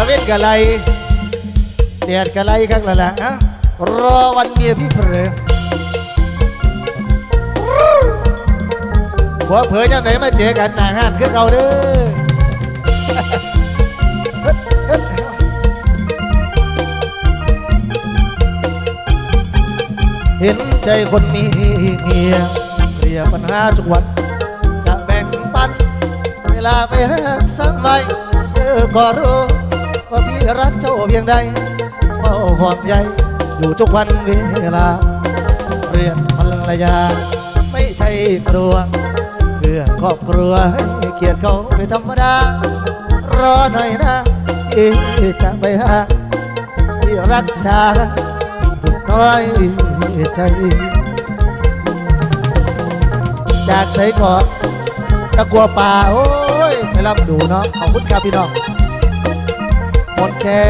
เว้นกะไรเดียดกะไรข้างละละนะรอวันเมียพี่เผลอหัวเผยยังไหนมาเจอกันหน้างานคือเก่าเด้อเห็นใจคนมีเมียเรียปัญหาทุกวันจะแบ่งปันเวลาไปหาสักไม่ก็รู้ว่าพี่รักเจ้าเพียงใดเฝ้าห่วงใยอยู่ทุกวันเวลาเรียนภรรยาไม่ใช่กลัวเพื่อครอบครัวให้เกียรติเขาเป็นธรรมดารอหน่อยนะที่จะไปหาที่รักชาทุกน้อยใจจากใส่ก่อนตะกัวป่าโอ้ยไปรับดูเนาะขอบคุณครับพี่น้องหมดแค่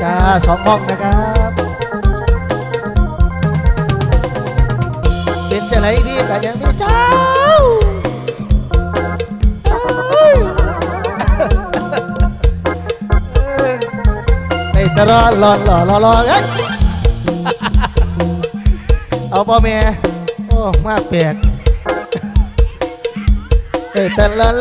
จ้า2 ห้องนะครับเป็นจะไหนพี่ก็ยังไม่เจ้าไปตลอดรอเฮ้ยเอาพ่อแม่โอ้มากแปลกไปตลอด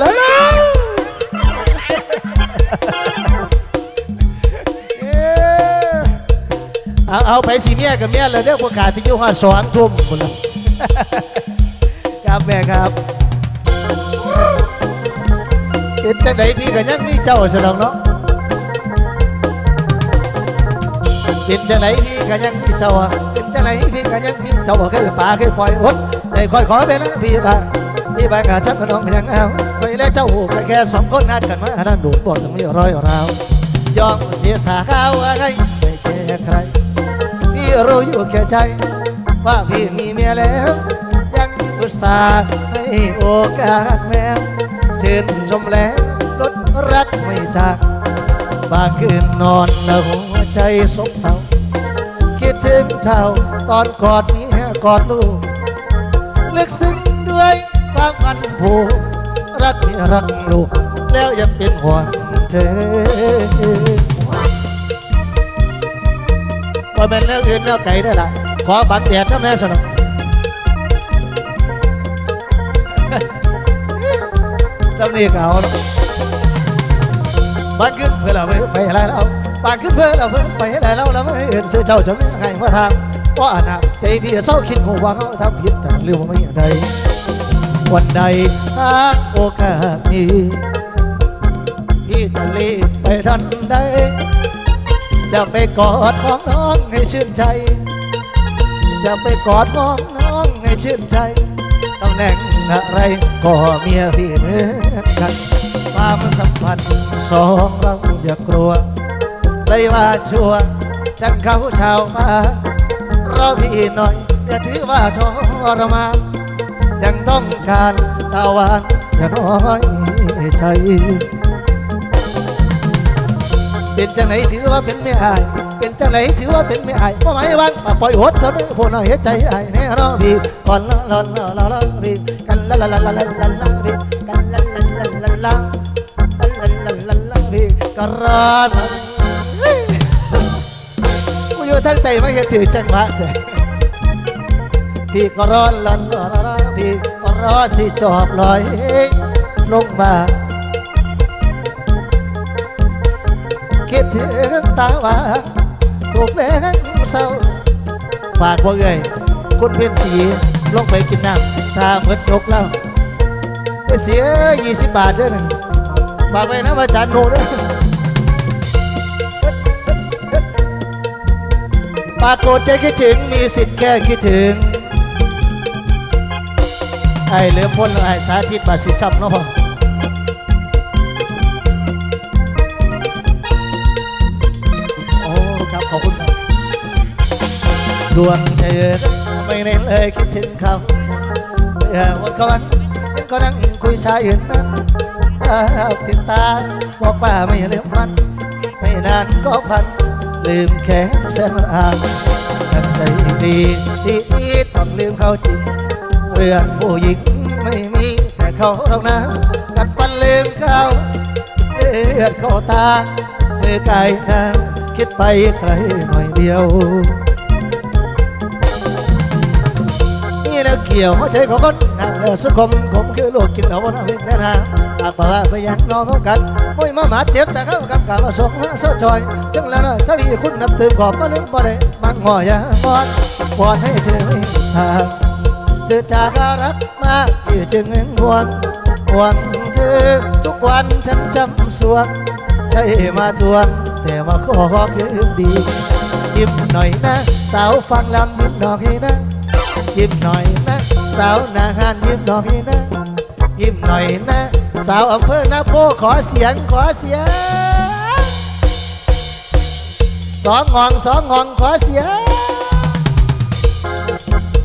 เอาไปสีเมียกับเมียเลยเด้อพวกขาที่อยู่ห้า2 ทุ่มคนละครับแม่ครับเป็นจังไหนพี่ก็ยังมีเจ้าสนองเนาะเป็นจังไหนพี่ก็ยังมีเจ้าเป็นจังไหนพี่ก็ยังมีเจ้าเคยป่าเคยปล่อยรถใจคอยขอไปแล้วพี่บ้างชักขนมยังเอาไปแล้วเจ้าไปแค่2 คนนัดกันมานั่นดูดบทไม่ร้อยราวยอมเสียสาข้าวอะไรไม่แค่ใครที่รู้อยู่แก่ใจว่าพี่มีเมียแล้วยังอุตส่าห์ให้โอกาสแม่ชื่นชมแล้วลดรักไม่จากบางคืนนอนแล้วหัวใจสงเศร้าคิดถึงเจ้าตอนกอดเมียกอดลูกลึกซึ้งด้วยความพันผูกรักเมียรักลูกแล้วยังเป็นห่วงเธอว่าเป็นแล้วอื่นแล้วไก่ได้ละขอบังแดดนะแม่สนองสำนีเขาบ้านขึ้นเพื่อเราไปอะไรเราบ้านขึ้นเพื่อเราไปอะไรเราไม่เห็นเสื้อเจ้าจะไม่ให้มาทางเพราะอาณาใจพี่เศร้าคิดหัวว่าเขาทำผิดแต่เรื่องว่าไม่อย่างใดวันใดถ้าโอกาสมีพี่จะรีบไปทันใดจะไปกอดของน้องให้ชื่นใจจะไปกอดของน้องให้ชื่นใจต้องแหน่งอะไรก็เมียพี่เหมือนกันความสัมพันธ์2 เราอย่ากลัวเลยว่าชัวจังเขาชาวมารอพี่หน่อยอย่าถือว่าทรมานยังต้องการตาหวานอย่าน้อยใจเป็นจังไหนถือว่าเป็นไม่อายเป็นจังไหนถือว่าเป็นไม่อายเพราะไม่ว่างมาปล่อยหัวเธอไม่พูดหน่อยใจอายแน่รอพี่ก่อนละพี่กันละพี่กันละพี่กระนั้นกูอยู่ทั้งใจไม่เห็นถือจังหวะใจพี่ก็ร้อนพี่ก็รอสิจอบลอยลงมาคิดถึงตาว่าถูกแรงเศร้าฝากว่าไงคุณเพ็ญศรีลงไปกินน้ำถ้าเหมือนจกแล้วเป็นเสีย20 บาทด้วยนะฝากไว้นะอาจารย์โนด้วยปากโกรธใจคิดถึงมีสิทธิ์แค่คิดถึงไอ้เหลือพ้นไอ้สาธิตบาสิซับเนาะครับขอบคุณครับดวงใจไม่เน้นเลยคิดถึงเขาวันก่อนก็นั่งคุยชายอื่นนั้นติดตาบอกว่าไม่ลืมมันไม่นานก็พันลืมแค่แสนอ่านตั้งใจดีที่ต้องลืมเขาจริงเรื่องผู้หญิงไม่มีแต่เขาเท่านั้นกัดฟันลืมเขาเลือดเข้าตา มือกายนะคิดไปไกลหน่อยเดียวนี่แล้วเกี่ยวหัวใจของคนนางแล้วสังคมผมคือโลกกินเอาวันวิ่งแน่นาหากว่าไปยังนอนเขากันโอ้ยมาหมาเจ็บแต่เขากำกับมาส่งมาเสาจอยจังแล้วนะถ้าพี่คุณนับตื่นขอบมาเล่นบ่ได้มันงอยาบอดวอนให้เธอไม่ทางเธอจากรักมากที่จึงหวนเธอทุกวันฉันจำสวงใช่มาทวงแต่มาขอคืนดียิ้มหน่อยนะสาวฟังลำยิ้มดอกให้นะยิ้มหน่อยนะสาวนาหานยิ้มดอกให้นะยิ้มหน่อยนะสาวอำเภอนาโพขอเสียงสองงองขอเสียง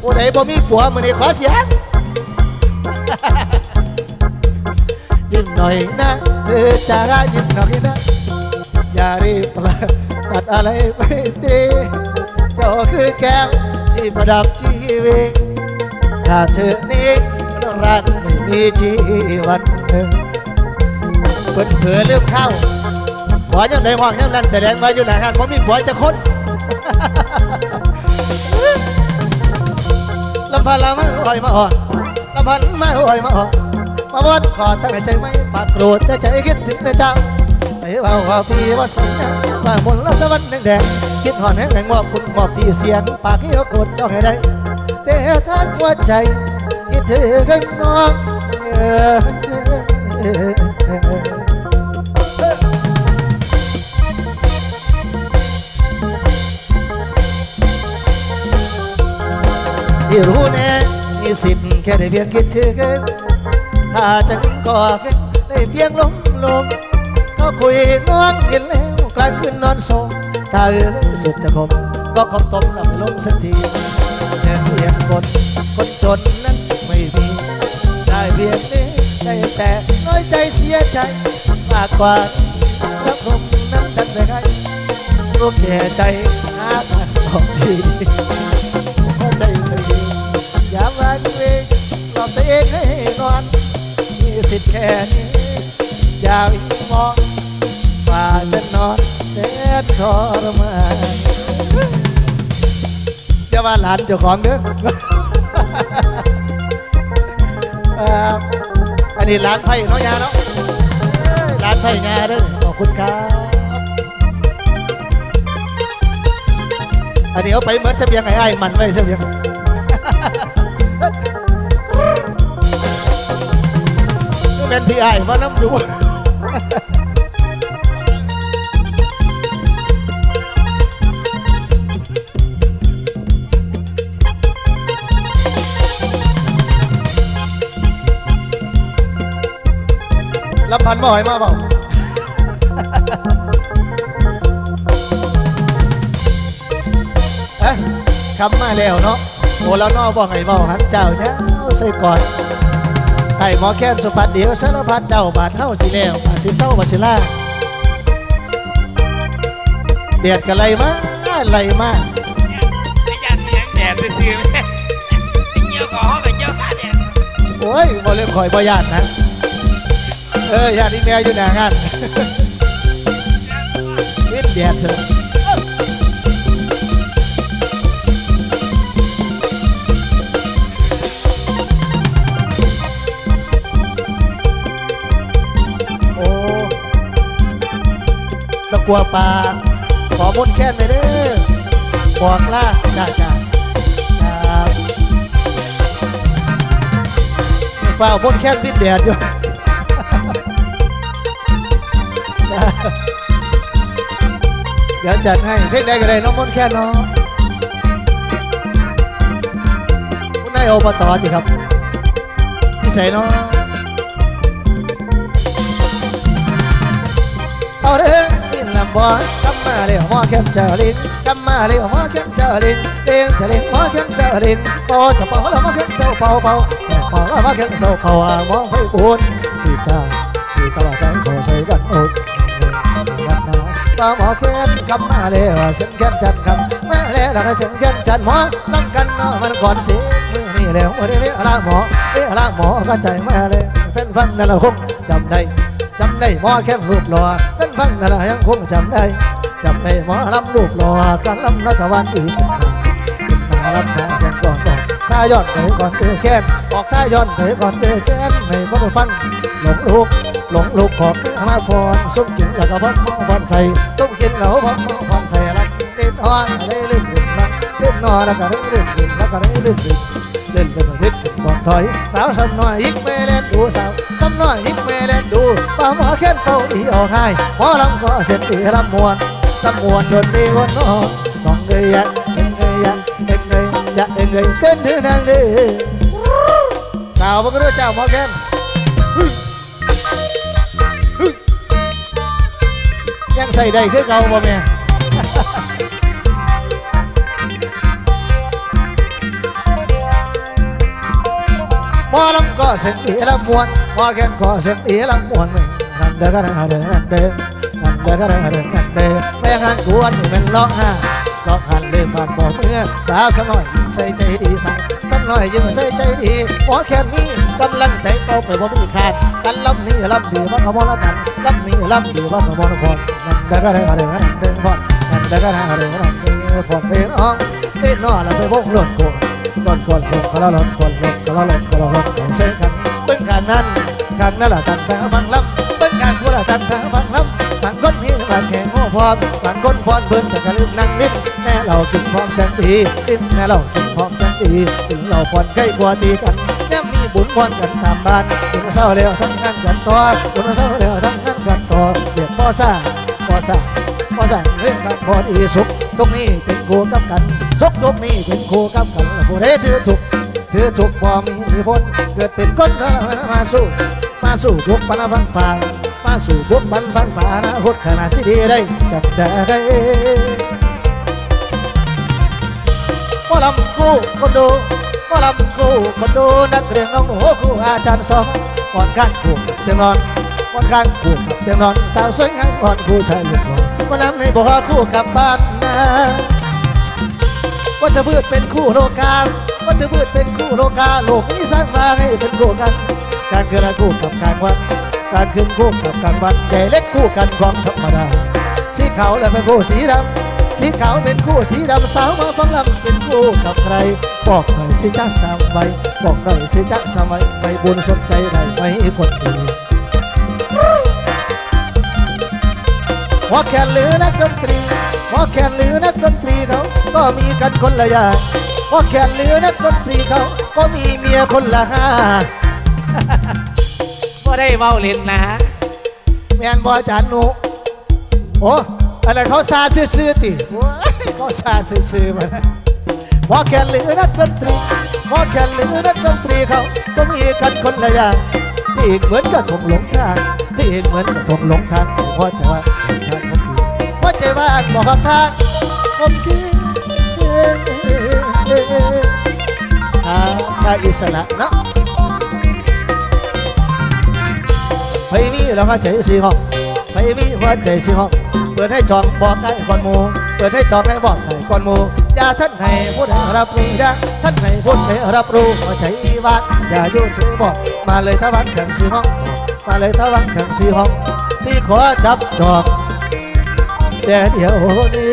ผู้ใดบ่มีผัวมื้อนี้ขอเสียง ยิ้มหน่อยนะเธอจะยิ้มหน่อยนะอย่ารีบตัดอะไรไปตีเจ้าคือแก้วที่ประดับชีวิตถ้าเธอนี้รักไม่มีชีวันเพิ่นเผื่อเริ่มเข้าขอยังได้ห้องยังนั่นแสดงว่าอยู่ไหนกันผมมีผัวจะคนลำพันละมาหอยมาหอลำพันมาหอยมาหอมาวัดขอตั้งใจไม่ปากโกรธแต่ใจคิดถึงในเจ้าไอ้ว่าว่าพี่ว่าสวยงามว่ามนต์แล้วตะวันแดงคิดหอนแห้งมอบคุณมอบพี่เสียงปากที่เขาโกรธเจ้าให้ได้แต่ถ้าหัวใจคิดถึงน้องที่รู้แน่มีสิทธิ์แค่ได้เพียงคิดถึงถ้าจะก็แค่ได้เพียงลงเขาคุยน้องเห็นแล้วกลายขึ้นนอนโซถ้าสุดจะคมก็คงต้มลำลมสักทีแค่เพียงคนจนนั้นสุขไม่มีได้เพียงนี้ได้แต่น้อยใจเสียใจมากกว่าแล้วคงนั้นดันไปไงรู้แก่ใจหากันของดีใจไม่ดีอย่ามาดูเองหลอกตัวเองให้นอนมีสิทธิ์แค่นี้อย่าวิมองว่าจะนอนแสนทรมานจะมาหลานเจ้าของเด้อ อันนี้หลานไผ่น้องยาเนาะหลานไผ่งาเด้อขอบคุณครับอันนี้เอาไปเหมือนเสบียงไอ้มันไว้เสบียงเป็นพี่ไอ้มาน้ำดูรับพันบ่อยมาเปล่าคำมาแล้วเนาะโอ้แล้วนอบอกไงเมาหันเจ้าเนี่ยใส่ก่อนให้หมอแค้นสุภัทรเดียวสารพัดเดาบาดเท่าสิแล้วบาดสิเศร้าบาดสิล่าเดียดกันไรมาไรมาไอ้ยันเลี้ยงแดดไปซื้อไหมเกี่ยวกับห้องกับเจ้าข้าแดดโอ้ยบ่เรื่องคอยบ่ญาตินะญาติแม่อยู่หน้างานนิดเดียดเถอะตะกัวปลาขอมดแค้นไปเด้อบอกล่าจ้าเปล่ามดแค้นบินแดดอยู่เดี๋ยวจัดให้เพลงใดก็ได้น้องมดแค้นเนาะคุณนายอบตสิครับพี่ใส่เนาะเอาเด้อลำบากกำมาเลี้ยวหม้อเข้มเจริญกำมาเลี้ยวหม้อเข้มเจริญเลี้ยงเจริญหม้อเข้มเจริญพอจะเป่าแล้วหม้อเข้มเจ้าเป่าแล้วหม้อเข้มเจ้าเป่ามองไปบุญสีตาสังโฆใส่กันอกยันนาป้าหม้อเข้มกำมาเลี้ยวเสียงเข้มจันคำมาเลี้ยวแล้วเสียงเข้มจันหม้อนั่งกันเนาะมันก่อนเสียงนี่แล้ววันนี้เวลาหม้อก็ใจมาเลยเป็นฟังนั่นเราคงจำได้หม้อเข้มรูปหล่อเป็น ฟังนั่นละยังคงจำได้หมอลำลูกหล่อกันลำรัฐบาลอีกมาลำมาแข่งก่อนถ้าย้อนไปก่อนเดือแค้นออกถ้าย้อนไปก่อนเดือแค้นให้พ่อฟังหลงลูกของมาพรส้มกินแล้วก็พ่อพรใส่ส้มกินแล้วพ่อพรใส่รักเล่นอ่อนได้เล่นรักเล่นนอนแล้วก็ได้เล่นแล้วก็ได้เล่นเป็นพิษก่อนถอยสาวซ้ำน้อยยิกแม่เล่นดูสาวซ้ำน้อยยิกแม่เล่นดูป้าหมอแค้นเป่าอีออกให้หมอลำก็เสร็จตีลำมวนโดนดีวันนอนต้องเงยยะเงยยะเงยยะเงยเดินถือนางเด้อสาวมันก็รู้เจ้าหมอแค้นยังใส่ได้คือเก่าบ่แม่หมอลำก็เสียงตีลำมวนหมอแค้นก็เสียงตีลำมวนนั่นเด้อก็นั่นเด้อนั่นเด้อก็นั่นเด้อนั่นเด้อแม่งานกวนนี่มันล็อกหันเลื่อนผ่านบอกเมื่อสาวสำน้อยใส่ใจดีสำน้อยยิ่งใส่ใจดีหมอแค้นนี้กำลังใจเป่าไปบ่มีขาดกันลำนี้ลำดีว่าขบวนละกันลำนี้ลำดีว่าขบวนละคนนั่นเด้อก็นั่นเด้อนั่นเด้อพอดนั่นเด้อก็นั่นเด้อนั่นเด้อพอดเต้นอ้องเต้นนอแล้วไปวงหล่นโคนก็ละหล่นของเสกันเบิ้งข้างนั้นล่ะตั้งแต่ฟังลำเบิ้งข้างผู้ละตั้งแต่ฟังลำบางคนนี่บางแข่งโง่พร้อมบางคนฟ้อนเบิ้งแต่ก็ลืมนั่งนิดแม่เรากินพร้อมจังดีแม่เรากินพร้อมจังดีถึงเราฟ้อนใกล้กว่าตีกันย่ำมีบุญฟ้อนกันตามบ้านคุณเศร้าแล้วทำงานกันต่อคุณเศร้าแล้วทำงานกันต่อเรียกพ่อซ่าเล่นกันพอดีสุขตรงนี้เป็นคู่กับกันสุขตรงนี้เป็นคู่กับกันผู้ใดถือถูกพอมีอิทธิพลเกิดเป็นคนมาสู้ทุกปัญหาฟังฝ่ามาสู่บุกบันฟังฝ่าอนาคตขนาดสิดีได้จัดได้หมอลำคู่คนดูหมอลำคู่คนดูนักเรียนน้องหนูคู่อาจารย์สอนก่อนการคู่เตียงนอนก่อนการคู่กับเตียงนอนสาวสวยงามก่อนคู่ชายหลุดหล่อหมอลำในบ่อคู่กับบ้านนาว่าจะพืชเป็นคู่โลกาว่าจะพืชเป็นคู่โลกาโลกนี้สร้างมาให้เป็นคู่กันการเกิดคู่กับการวันการขึ้นคู่กับกลางวันใหญ่เล็กคู่กันของธรรมดาสีขาวและเป็นคู่สีดำสีขาวเป็นคู่สีดำสาวมาฟังลำเป็นคู่กับใครบอกหน่อยสิจ๊ะสาวไว้บอกหน่อยสิจ๊ะสาวไว้ไปบุญสนใจได้ไหมคนดีหมอแคนหรือนักดนตรีหมอแคนหรือนักดนตรีเขาก็มีกันคนละอย่างหมอแคนหรือนักดนตรีเขาก็มีเมียคนละห้าบ่ได้เว้าเล่นนะแมนบอจานหนูโอ้อะไรเขาซาซื่อติเขาซาซื่อมาหมอแคนหรือนักดนตรีหมอแคนหรือนักดนตรีเขาก็มีกันคนละอย่างพี่เหมือนกับถงหลงทางพี่เหมือนกับถงหลงทางเพราะใจว่าทางผมคือเพราะใจว่าบอกทางผมคือชาอิสระเนาะไปมีแล้วหัวใจสีห้องไปมีหัวใจสีห้องเปิดให้จองบอกให้ก่อนหมูเปิดให้จองให้บอกให้ก่อนหมูอย่าท่านให้ผู้ใดรับรู้อย่าท่านให้ผู้ใดรับรู้หัวใจว่างอย่าอยู่เฉยบอกมาเลยตะวันแข่งสีห้องมาเลยตะวันแข่งสีห้องพี่ขอจับจองแต่เดี๋ยวนี้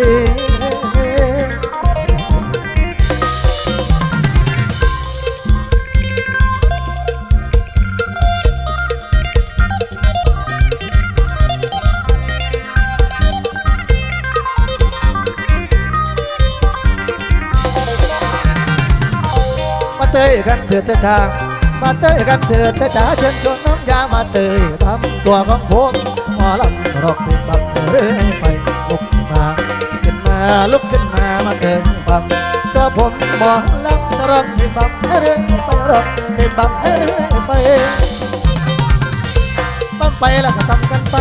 เตยกันเถิดจ้ามาเตยกันเถิดจ้าเชิญชวนน้องยามาเตยทำตัวของผมหมอลำรอกเป็นบังเรื่อยไปลุกมาขึ้นมาลุกขึ้นมามาเตยบังตัวผมหมอลำรอกเป็นบังเรื่อยไปรอกเป็นบังเรื่อยไปบังไปแล้วก็ทำกันไป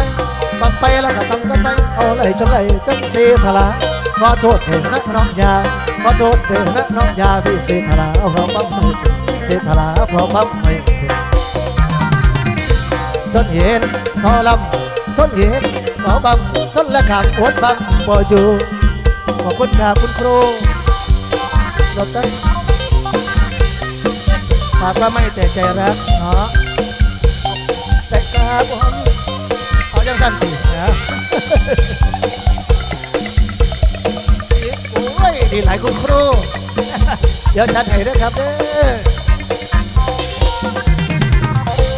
บังไปแล้วก็ทำกันไปเอาเลยจนเลยจนเสียทลาขอโทษเถิดนะน้องยาขอโทษเถิดนะน้องยาพี่เสียทลาเพราะปั๊มไม่ถึงเสียทลาเพราะปั๊มไม่ถึงทนเห็นทอลำทนเห็นหมอบังทนละขำอดบังบ่อยู่ขอบคุณครับคุณครูรถตัสฝากว่าไม่แต่ใจรักเนาะแต่กาบอลเอา จังสั้นตีนะโอ้ยดีหลายคุณครูเดี๋ยวจัดให้ด้วยครับเด้อ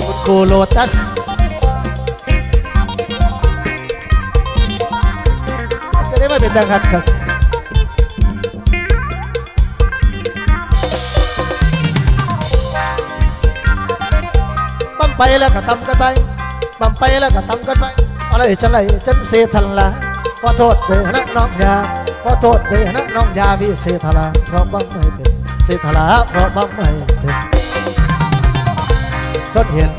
คุณครูโลตัสจะได้ไม่เป็นดังหักครับปั๊มไปแล้วก็ทำกันไปปั๊มไปแล้วก็ทำกันไปอะไรจะไหลจังเสียทันละขอโทษเด้อนะน้องยาขอโทษเด้อนะน้องยาพี่เสียทลาเพราะบังไม่เป็นเสียทลาเพราะบังไม่เป็นทนเห็น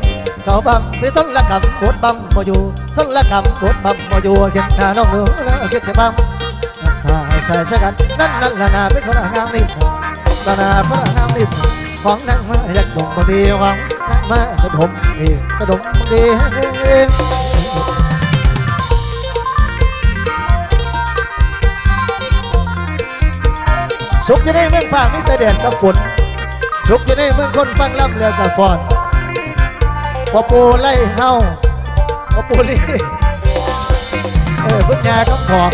เขาบังไม่ทนละกำปวดบังบ่อยู่ทนละกำปวดบังบ่อยู่เห็นหน้าน้องหนูแล้วคิดจะบังถ้าใส่เสื้อกันนั่นละนาเป็นคนงามนี่ละนาเป็นคนงามนี่ของนั่งมาอยากดมบดีหวังนั่งมากระดมดีกระดมดีสุขจะได้เมืองฟ้ามิตรแดดกับฝนสุขจะได้เมืองคนฟังล่ำแล้วกับฟอนพอปูไล่เฮาพอปูลีพึ่งยากับขอบ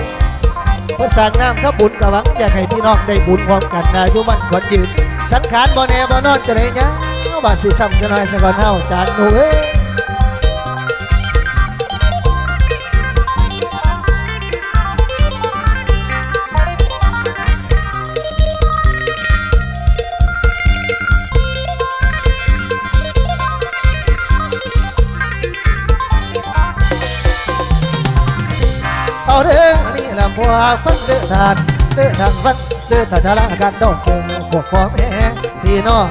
เพื่อสั่งน้ำถ้าบุญกับหวังอยากให้พี่น้องได้บุญพร้อมกันอายุมั่นขวัญยืนสังขารบ่แน่บ่นอนจะได้ยังบาดสีซ้ำจะน้อยสักก่อนเฮาจานหนูเอาเรื่องนี้ละพวกฟังเดือดทานฟังเดือดทานชะละการดอกเกลือพวกพ่อแม่พี่น้อง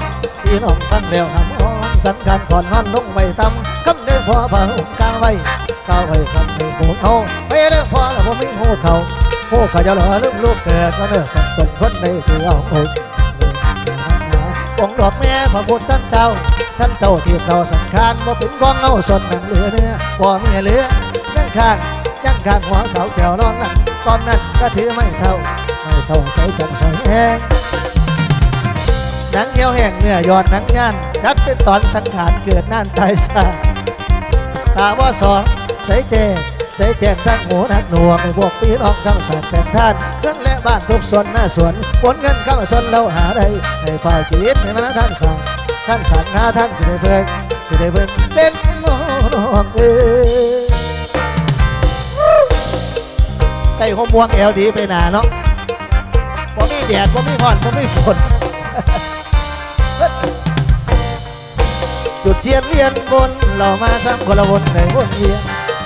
ฟังแล้วทำอ้อมสังการขอนนอนลงไปทำคำเดิมพอผ่าหุ่นกลางไว้ก้าวไว้คำในหูเขาไปเรื่องพอแล้วผมไม่หูเขาจะหล่อเรื่องลูกเกิดก็เนื้อสัตว์ตนคนในเสือเอาองค์ดอกแม่พระพุทธท่านเจ้าที่เราสังขารบ่เป็นกองเงาสดหนังเหลือเนื้อบ่มีเหลือยังข้างหัวเขาแก้วนอนนั่นตอนนั้นก็ถือไม่เท่าใส่จังใส่แห้งหนังเหี่ยวแห้งเนื้อยอดหนังย่านจัดเป็นตอนสังขารเกิดนั่นตายซาตาว่าสองใส่แจงทั้งหูทั้งหนวกให้พวกพี่น้องทั้งสัตว์แต่ท่านเงินและบ้านทุกส่วนหน้าสวนผลเงินเข้าส่วนเราหาได้ให้ฝ่ายคิดให้มันท่านสั่งหาท่านจะได้เพิ่งเล่นน้องไก่หัวม่วงแอลดีไปหนาเนาะผมมีแดดผมมีร้อนผมมีฝนจุดเทียนเวียนบนเรามาซ้ำคนละวนในวนเวียน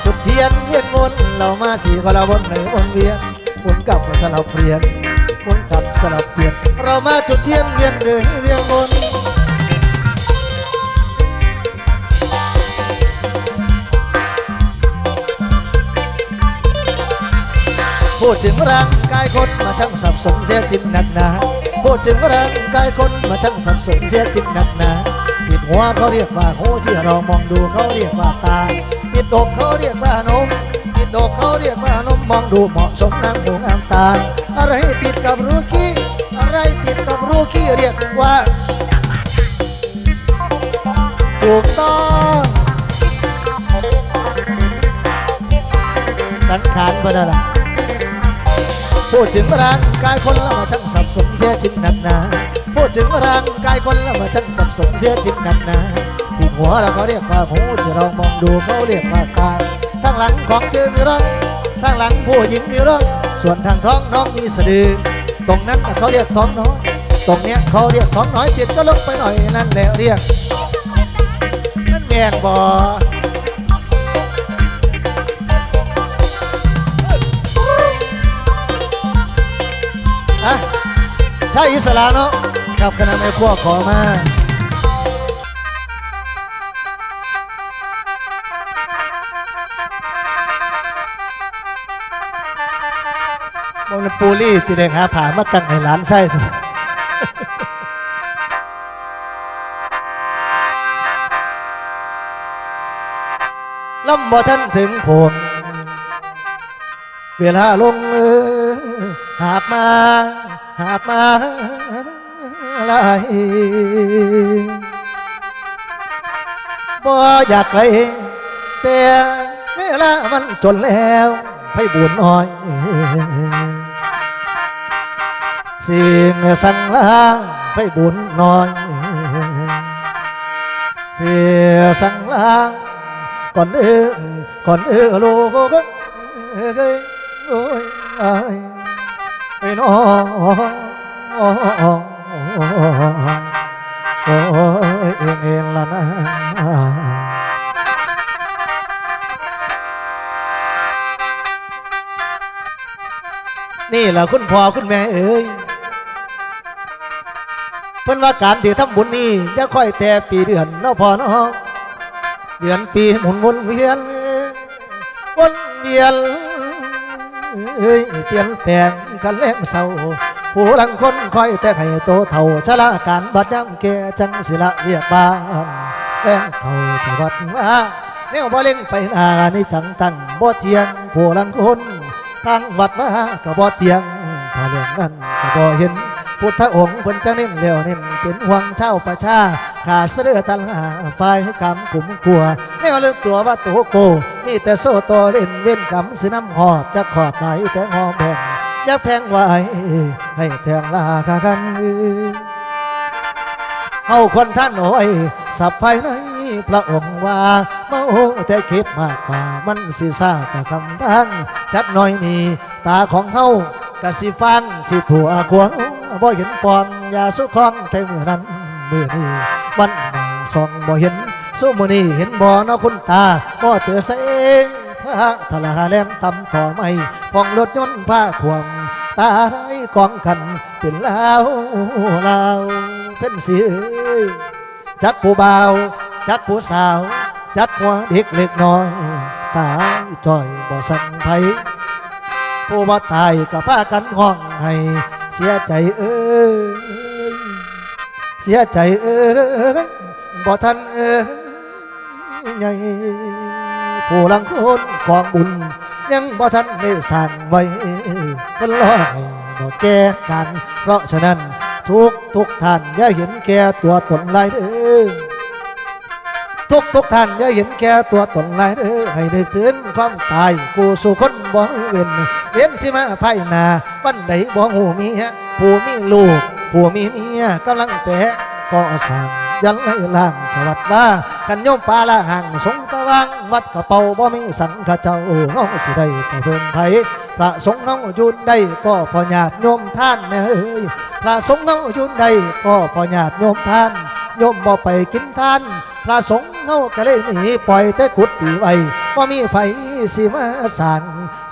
จุดเทียนเวียนบนเรามาสี่คนละวนในวนเวียนวนกลับสลับเปลี่ยนเรามาจุดเทียนเวียนเลยเวียนบนพูดถึงร่างกายคนมาช่างสับสนเสียจินหนักหนาพูดถึงร่างกายคนมาช่างสับสนเสียจินหนักหนาติดหัวเขาเรียกว่าหูที่เรามองดูเขาเรียกว่าตาติดอกเขาเรียกว่านมมองดูเหมาะสมนางดูงามตาอะไรติดกับรูขี้เรียกว่าถูกต้องสังขารบ่ได้ละพูดถึงร่างกายคนแล้วมาช่างสับสนเสียจินหนักหนาพูดถึงร่างกายคนแล้วมาช่างสับสนเสียจินหนักหนาที่หัวเราเขาเรียกว่าหูที่เรามองดูเขาเรียกว่าตาทางหลังของเธอมีร่องทางหลังผู้หญิงมีร่องส่วนทางท้องน้องมีสะดือตรงนั้นเขาเรียกท้องน้อยตรงเนี้ยเขาเรียกท้องน้อยจิตก็ลงไปหน่อยนั่นแหละเรียกนั่นแมนบ่ใช่อิสระเนาะกับคณะแม่พวกขอมาบนปูรี่จีเดงหาผ่ามากังให้หลานไส้สิล่ำบ่ทันถึงผลเวลาลงหากมาลายบ่อยากไกลแต่เวล ลามันจนแล้วไพบุญน้อยสิ่งสั่งลาไพบุญน้อยเสียสั่งลาก่อนลูกโอ้ยไอ้น้องโอ้ยเองละนะนี่แหละคุณพ่อคุณแม่เอ๋ยเพิ่นว่าการที่ทำบุญนี่อย่าค่อยแต่ปีเดือนเนาะพ่อเนาะเดือนปีหมุนวนเวียนเปลี่ยนแปลงกันแล้วเศร้าผู้ลังคนคอยแต่ให้โตเท่าชราการบัดย้ำแก่จังศิละเวียบบ้านแป้งเท่าจะวัดว่าแนวบ่เล่งไปหน้านี่จังตั้งบ่เทียงผู้ลังคนทางวัดว่าก็บ่เทียงถ้าเรื่องนั้นก็บ่เห็นพุทธองค์เพิ่นจะเน้นแล้วเน้นเป็นห่วงเช่าประชาขาเสด็จตัลหาฝ่ายกรรมกลุ่มกลัวแนวเลือกตัวว่าตัวโกมีแต่โซ่ต่อเล่นเว้นกรรมสิน้ำหอดจะขอดไหนแต่หอมแบ่งอย่าแพงไว้ให้แทงลาคากันเฮาคนท่านโอ้ยสับไฟในพระองค์ว่าเมาแต่เก็บมากกว่ามันสิซาจะคำทั้งจับหน่อยนี่ตาของเฮากะสิฟังสิถั่วขวงบ่เห็นปองยาสุของแต่เมื่อนั้นเมื่อนี้วันส่องบ่เห็นสู้มือนี้เห็นบ่เนาะคุณตาบ่เตือเสงพระทลาแลนตำต่อไม่พองรถยนต์ผ้าขวมตายกองกันเป็นลาวเพิ่นสิจักผู้บ่าวจักผู้สาวจักหัวเด็กเล็กน้อยตายจ่อยบ่สั่งไผผู้บ่ตายก็พากันห้องให้เสียใจเสียใจบ่ทันใหญ่ผู้ลังคนกองบุญยังบ่ทันได้สั่งไว้เพิ่นรอให้บ่แก้กันเพราะฉะนั้นทุกท่านอย่าเห็นแก่ตัวตนหลายเด้อทุกท่านอย่าเห็นแก่ตัวตนหลายเด้อให้นึกถึงความตายกูสู่คนบ่เว้นสิมาภายหน้าวันใดบ่ฮู้มีผู้มีลูกผู้มีเมียกำลังแปะก็สั่งยันไล่ล่างชวัดว่าขันโยมปลาละห่างสงตะวังวัดกระเป๋าบ่มีสังฆเจ้าเฮาสิได้จะเพิ่นไผพระสงฆ์เฮาอยู่ได้ก็พอญาติโยมท่านแม่เอ้ยพระสงฆ์เฮาอยู่ได้ก็พอญาติโยมท่านโยมบ่ไปกินทานพระสงฆ์เฮาก็เลยหนีปล่อยแต่กุฏิไว้บ่มีไผสิมาสั่ง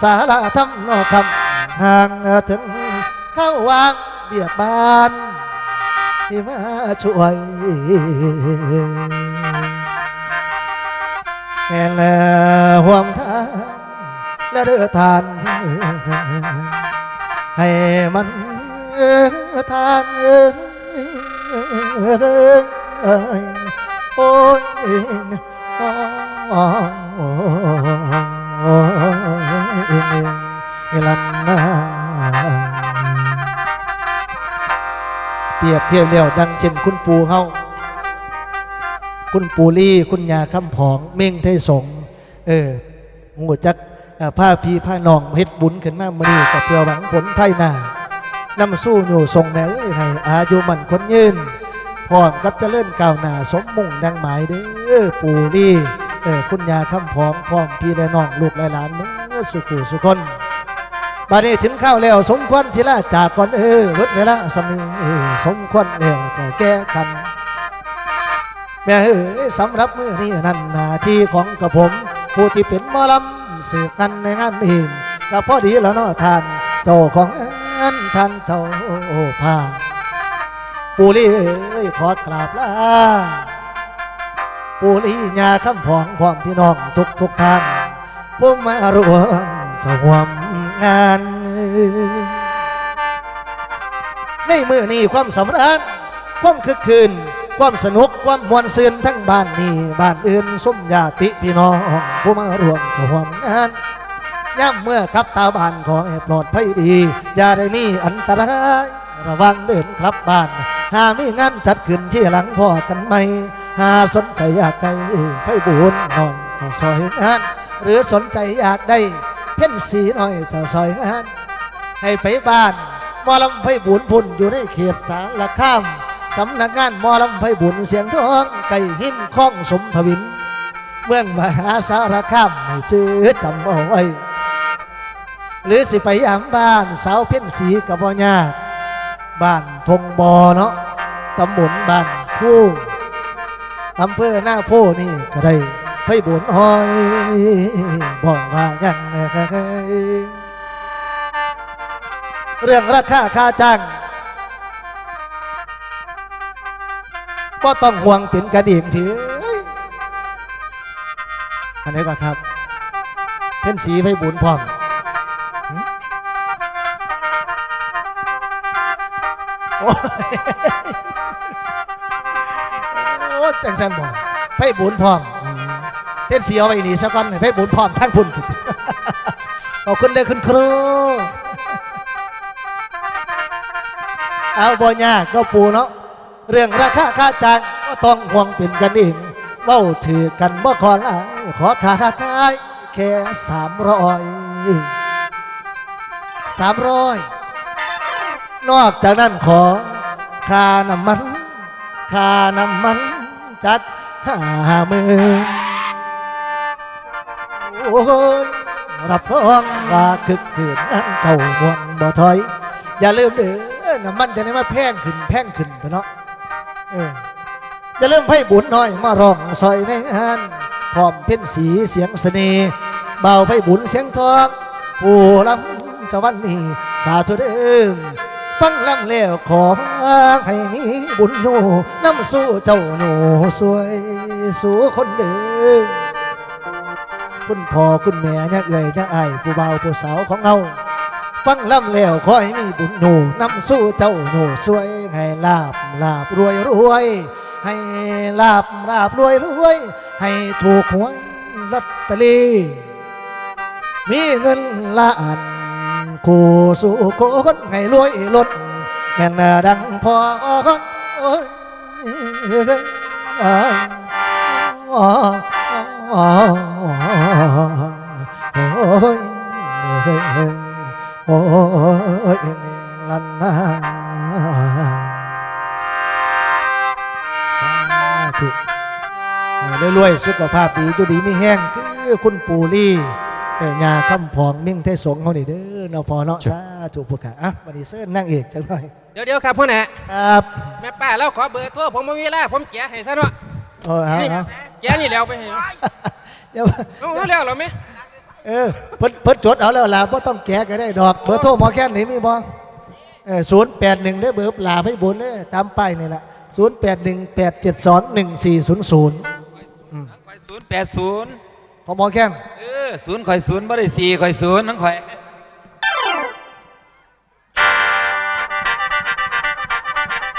สาระธรรมนอคำห่างถึงเข้าวางเบียดบานที่มาช่วยแม่และห่วงท่านและเดือทานให้มันทานโอ้ยลันนาเปรียบเทียบแล้วดังเช่นคุณปู่เฮาคุณปู่ลี่คุณยาคำผองเม่งไทยสงงูจักผ้าพีผ้านองเฮ็ดบุญขึ้นมามื้อนี้ก็เพื่อหวังผลภายหน้านำสู้อยู่ทรงแม่ให้อายุมันคนยืนพร้อมกับเจริญก้าวหน้าสมมุ่งดังหมายเด้อปู่ลี่คุณยาคำผองพร้อมพี่และน้องลูกและหลานมื้อสุขุสุคนบัดนี้ถึงข้าวแล้วสมควรศิลาจากก่อนลดเวลาสำนี้สมควรแล้วจะแก้กันแม่สำหรับมื้อนี้นั่นหน้าที่ของกระผมผู้ที่เป็นหมอลำสืบกันในงานเองก็พอดีแล้วเนาะท่านเจ้าของงานท่านเจ้าผ้าปูลี่ขอกราบลาปูลี่ญาคำผองพร้อมพี่น้องทุกท่านผู้มาร่วมจะร่วมงานในมื้อนี้ความสำราญความคึกคืนความสนุกความมวลซื่นทั้งบ้านนี้บ้านอื่นสมญาติพี่น้องผู้มาร่วมจะร่วมงานย่ำเมื่อขับตาบ้านขอให้ปลอดภัยดีอย่าได้มีอันตรายระวังเดินกลับบ้านหามีงานจัดขึ้นที่หลังพ่อกันไหมหาสนใจอยากไปไฟบุญหน่อยจะซอยงาน หรือสนใจอยากได้เพ่นสีหน่อยจะซอยงานให้ไปบ้านหมอลำไพบุญพุ่นอยู่ในเขตสารคามสำนักงานหมอลำไพบุญเสียงทองไก่หินข้องสมทวินเมืองมหาสารคามไม่จื้อจำเอาไว้หรือสิไปยามบ้านสาวเพ่นสีกับบ่ยากบ้านทงบอเนาะตำบลบ้านคู่อำเภอหน้าโพนี่ก็ได้ไพบุญห้อยบอกว่ายังนะครับเรื่องราคาค่าจ้างก็ต้องห่วงเป็นกระดิ่งผีอันนี้ก็ครับเพ่นสีไพบุญพร้อมโอ้จังสันบอกไพบุญพร้อมเพ่นสีเอาไปหนีสักวันไพบุญพร้อมท่านพุ่นจิตขอบคุณเลยคุณครูเอาบ่ยากก็ปูเนาะเรื่องราคาค่าจ้างก็ต้องห่วงเป็นกันเองเบ้าถือกันบ่ขอลายขอค่าขายแค่300นอกจากนั้นขอค่าน้ำมันจัก50,000โอ้ยรับรองว่าคึกคืนนั้นเจ้าม่วนบ่ถอยอย่าลืมเด้อน้ำมันจะได้มาแพงขึ้นเถอะเนาะจะเริ่มไพ่บุญน้อยมาร้องซอยในงานพร้อมเพ่นสีเสียงเสน่ห์เบาไพ่บุญเสียงทองผู้ลำจะวันนี้สาธุเด้อฟังลำแล้วขอให้มีบุญอยู่น้ำสู้เจ้าหนูสวยสู่คนเดิมคุณพ่อคุณแม่ยักเอ่ยยักไอผู้เบาผู้สาวของเราฟังลำแล้วขอให้มีบุญหนูนำสู้เจ้าหนูสวยให้ลาบรวยให้ลาบรวยให้ถูกหวยลอตเตอรี่มีเงินล้านคู่สู่คนให้รวยล้นแม่นดังพอโอ้ยโอ้ยลันนาสาธุรวยๆสุขภาพดีอยู่ดีไม่แห้งคือคุณปู่ลี่งาคำผองมิ่งเทศสงเขานี่เด้อเนาะพอเนาะสาธุผู้ขาอ่ะวันนี้เส้นนั่งเอกจังหน่อยเดี๋ยวครับพ่อแหน่ครับแม่ป้าแล้วขอเบอร์โทรผมไม่มีแล้วผมแกะให้ซะเนาะแกะนี่แล้วไปให้เดี๋ยวแล้วเหรอไหมเพิ่นจดเอาแล้วล่ะเพราะต้องแกะก็ได้ดอกเบอร์โทรหมอแค้นนี่มีบ่081ได้เบอร์ลาให้บุญเด้อตามป้ายนี่แหละ0818721400 080ของหมอแค้น0ข่อย0บ่ได้4ข่อย0นั่งข่อย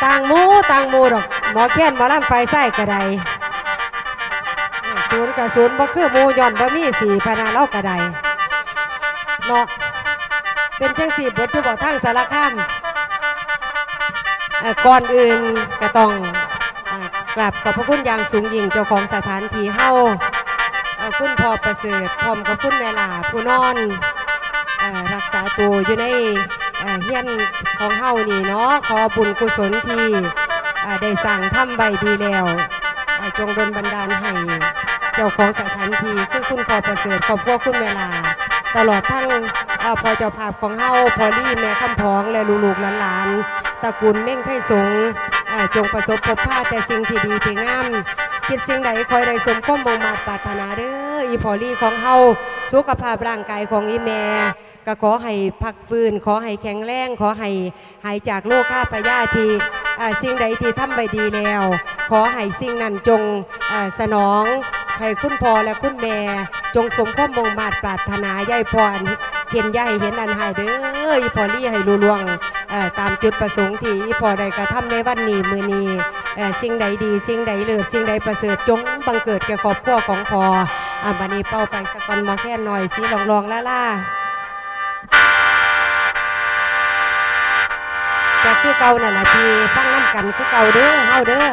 ต่างหมูดอกหมอแค้นหมอลำไฟไส้กระได0กับ0บ่คือหมูย่อนบ่มี4พนาเล่ากระไดเนาะเป็นจังสี่เบิดทุกบ่ทางสารคามก่อนอื่นก็ต้องกราบขอบพระคุณอย่างสูงยิ่งเจ้าของสถานที่เฮาคุณพ่อประเสริฐพร้อมกับคุณแม่ลาผู้นอนรักษาตัวอยู่ในเฮียนของเฮานี่เนาะขอบุญกุศลที่ได้สั่งทำใบดีแล้วจงดลบันดาลให้เจ้าของสถานที่คือคุณพ่อประเสริฐครอบครัวคุณแม่ลาตลอดทั้งพ่อเจ้าภาพของเฮาพอลี่แม่คำพองและลูกๆหลานๆตระกูลเม่งไทสงจงประสบพบพาแต่สิ่งที่ดีที่งามคิดสิ่งใดคอยได้สมความมุ่งมั่นปรารถนาเด้ออีพอลี่ของเฮาสุขภาพร่างกายของอีแม่ก็ขอให้พักฟื้นขอให้แข็งแรงขอให้หายจากโรคข้าพยาธิสิ่งใดที่ทำไปดีแล้วขอให้สิ่งนั้นจงสนองให้คุณพ่อและคุณแม่จงสมความมุ่งมั่นปรารถนาย่ายพรเห็นย่ายเห็นอันหายเด้ออีพอลี่ให้รู้ล่วงตามจุดประสงค์ที่อีพอได้กระทำในวันนี้มื้อนี้สิ่งใดดีสิ่งใดเลิศสิ่งใดประเสริฐจงบังเกิดแก่ครอบครัวของพ่อบัดนี้เป้าไปสักวันหมอแค่หน่อยสิลองล่าแต่คือเก่านั่นแหละที่ฟังน้ำกันคือเก่าเด้อเฮาเด้อ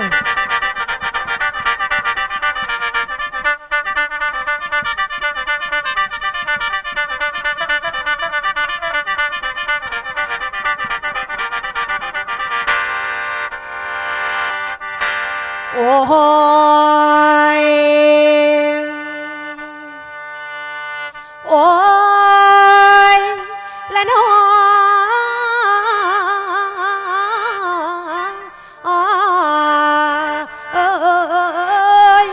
ยโอ้ยละน้องเอ้ย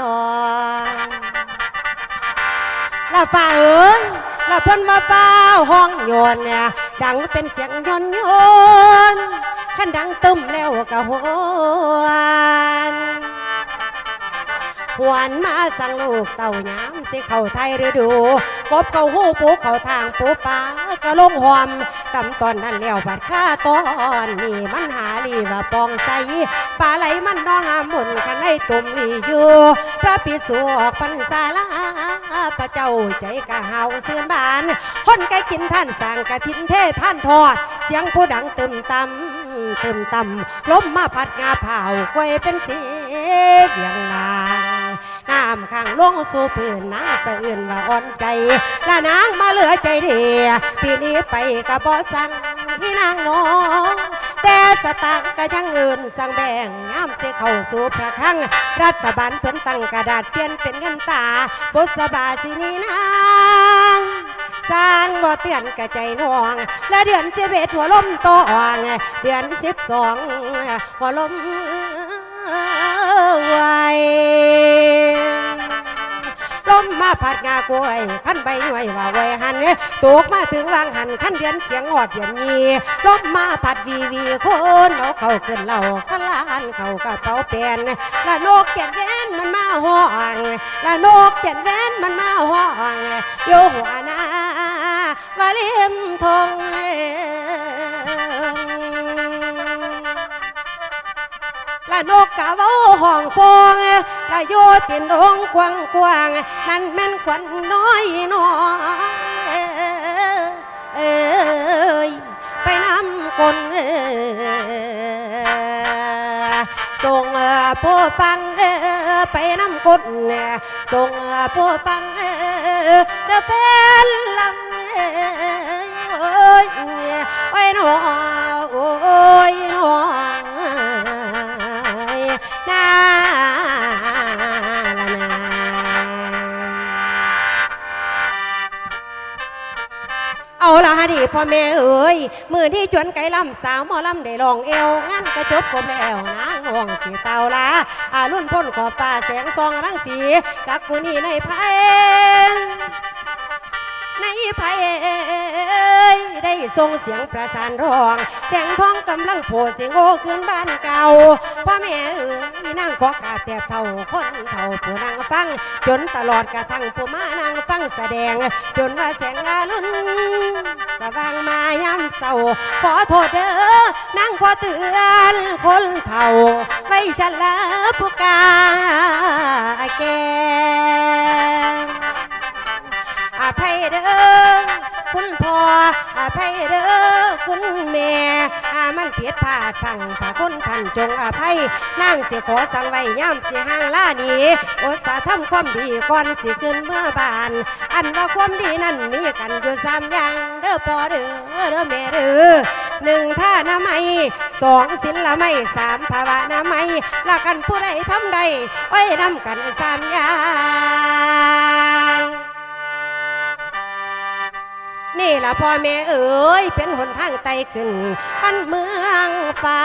น้องละฝ่าเอ้ยละเพิ่นมาเฝ้าห้องโยนเนี่ยดังเป็นเสียงยนโยนขันดังตึมแล้วก็หวนหวนมาสั่งลูกเต่าย้ำสิเข้าไทยฤดูกบเข้าหูปูเข้าทางปูปลากะลงหอมกำตอนนั้นแล้วบัดข้าตอนนี่มันหาลีว่าปองใสปลาไหลมันนอหาหมุนขันในตุ่มลีอยู่พระปิสุออกพรรษาลาพระเจ้าใจกะเฮาเสื่อมบานคนไก่กินท่านสั่งกะทินเทท่านทอดเสียงผู้ดังตึมตำตึมตำลมมาพัดงาเผากวยเป็นเสียงลางน้ำข้างลงสู่พื้นนางสะอื่นว่าอ่อนใจละนางมาเหลือใจเดียปีนี้ไปกะบ่สั่งที่นางน้องแต่สตางค์ก็ยังเงินสั่งแบ่งย้ำที่เข้าสู่พระคลังรัฐบาลเพิ่นตั้งกระดาษเปลี่ยนเป็นเงินตาบุษบาสินีนางสร้างบ่เตือนกระใจน้องและเดือน11หัวลมตองเดือน12หัวลมไว้ลมมาผัดงากล้วยขั้นใบหน่วยว่าไว้หันตกมาถึงวางหันขั้นเดือนเฉียงอดเดือนยีลมมาผัดวีคนเอาเข้าขึ้นเหล่าขลานเข้ากระเป๋าเปลี่ยนละนกเจ็ดแว่นมันมาห้องละนกเจ็ดแว่นมันมาห้องโยหัวหน้าวาลิมทงละนกกะเว้าห้องซองละโยตินดงกว้างกว้างนั่นแม่นขวัญน้อยน้อยไปนำกลส่งผู้ฟังไปนำกลส่งผู้ฟังเด้อแฟนลำโอ้ยน้อโอ้ยน้อนาละนาเอาละฮะดิพ่อแม่เอ๋ยมือที่จวนไก่ลำสาวหมอลำได้ลองเอวงั้นก็จบครบแล้วนางห่วงสีเตาละรุ่นพ้นขอบฟ้าแสงซองรังสีจากกุนีในไพ่ในไพ่ได้ส่งเสียงประสานร้องแสงทองกำลังโผล่เสียงโอขึ้นบ้านเก่าพ่อแม่มีนางขอกาแทบเท่าคนเท่าผู้นางฟังจนตลอดกระทั่งผู้มานางฟังแสดงจนว่าแสงอารุณสว่างมาย้ำเศร้าขอโทษเด้อนางขอเตือนคนเท่าไว้ฉันละผู้กาแก่อภัยเด้อคุณพ่ออภัยเด้อคุณแม่มันผิดพลาดพังพระคุณท่านจงอภัยนางสิขอสั่งไว้ย่ำสิห่างล่านี้อุตสาห์ทำความดีก่อนสิขึ้นเมื่อบานอันว่าความดีนั้นมีกันอยู่3อย่างเด้อพ่อเด้อแม่เด้อ1ท่านามัย2ศีลละไม่3ภาวนามัยละกันผู้ใดทำใดไว้นำกัน3อย่างนี่ล่ะพ่อแม่เอ๋ยเป็นหนทางไต่ขึ้นพันเมืองฟ้า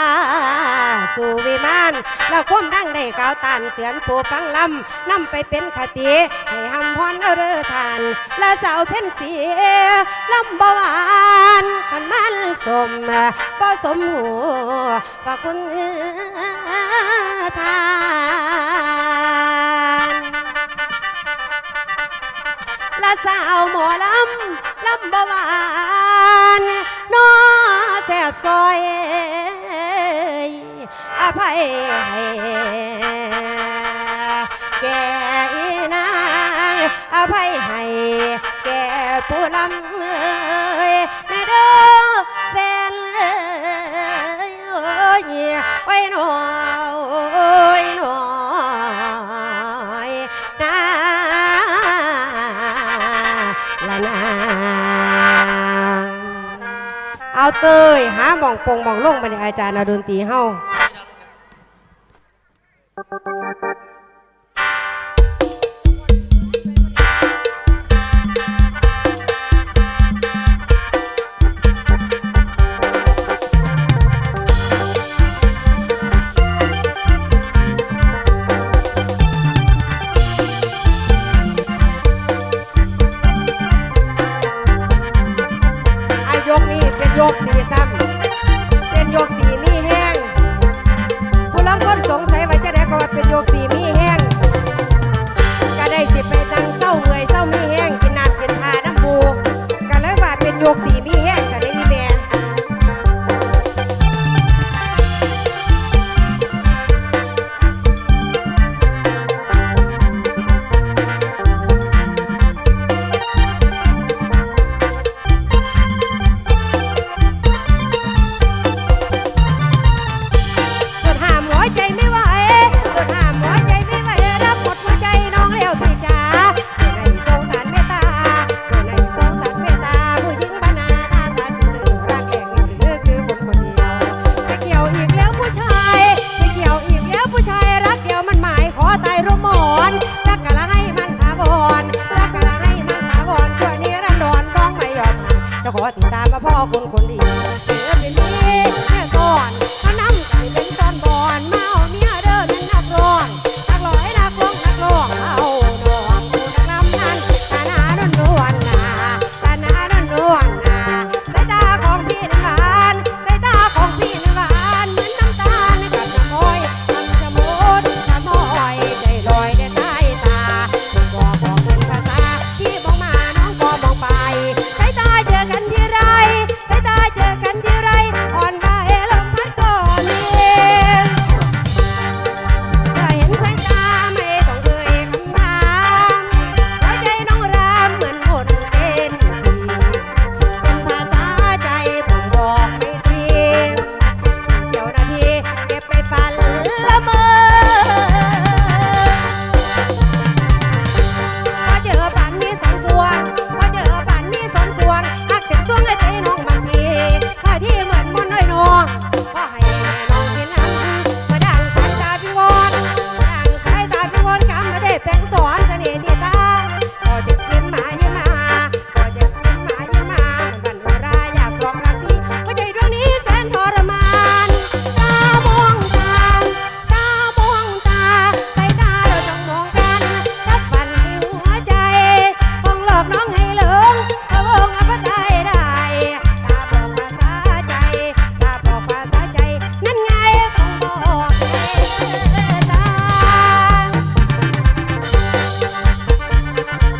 สู่วิมานแล้วความดังได้กล่าวตานเตือนผู้ฟังลำนำไปเป็นคติให้หำพรเรือทานและสาวเพ่นสีลำบวานขันมันสมบ่สมหัวพระคุณทานและสาวหมอลำบวานน้อแสบซอยอภัยให้แก่นางอภัยให้แก่ผู้ลำในเด้อแฟนโอ้ยไว้หน่อยหน่อยนะละนาเอาเตยหาหม่องปงหม่องลงมาในอาจารย์เอาดนตรีเฮา อายกนี้เป็นยกสีซ้ำเป็นยกสีมีแห้งผู้ลังคนสงสัยว่าจะได้ก็ว่าเป็นยกสีมีแห้งก็ได้สิไปนั่งเศร้าเมื่อยเศร้ามีแห้งกินน้ำกินทาน้ำบูก็เลยว่าเป็นยกสีมีแห้งแต่ได้อีแม่จดหามหัวใจไม่ไหวจดหามหัวใจไม่ไหวรับหมดหัวใจน้องแล้วพี่จ๋าอยู่ในสงสารเมตตาอยู่ในสงสารเมตตาผู้หญิงบ้านนาหน้าตาซื่อรักแหล่งหรือคือคนคนเดียวไม่เกี่ยวอีกแล้วผู้ชายไม่เกี่ยวอีกแล้วผู้ชายรักเดียวมันหมายขอตายร่วมหมอนรักกะละให้มันถาวรรักกะละให้มันถาวรช่วยนี้รันดอนร้องไม่ยอมห่างจะขอติดตามมาพ่อคนคนเดียวเหลือเป็นนี้แค่ก่อนถ้าน้ำใจเป็นตอนบอนมาเอาเมียเด้อนั่นนักร้องนักร้อยนักร้องนักร้องเอาดอกดูนักลำนั้นตาหน้าดนนวลนาตาหน้าดนนวลนาสายตาของพี่นั้นหวานสายตาของพี่นั้นหวานเหมือนน้ำตาลกับน้ำอ้อยทำจมูกน้ำอ้อยใจลอยในสายตาบอกเป็นภาษาที่บอกมาน้องก็มองไปสายตาเจอกันที่ไรสายตาเจอกันที่ไรอ่อนไหวลมพัดก่อนเองถ้าเห็นสายตาไม่ต้องเอ่ยคำถามหัวใจน้องรามเหมือนหมดเป็นทีเป็นภาษาใจผมบอกไม่ตรีเสียวนาทีเก็บไปฝันละเมอพอเจอป่านนี้สองสวงพอเจอป่านนี้สองสวงหักเต็มช่วงให้ใจน้องบางทีถ้าที่เหมือนมนต์น้อยน้องพอให้น้องกินน้ำมาดังสายตาพี่วอนมาดังสายตาพี่วอนกำมาได้เป็นสอนเสน่ห์ที่ตาพอจะยิ้มมายิ้มมาพอจะยิ้มมายิ้มมาเหมือนบันราอยากร้องรักพี่หัวใจดวงนี้แสนทรมานตามองตาตามองตาสายตาเราต้องมองกันทับฝันในหัวใจคงหลอกน้องให้หลงพะวงอภัตายได้ตาบอกภาษาใจตาบอกภาษาใจนั่นไงคงบอกตา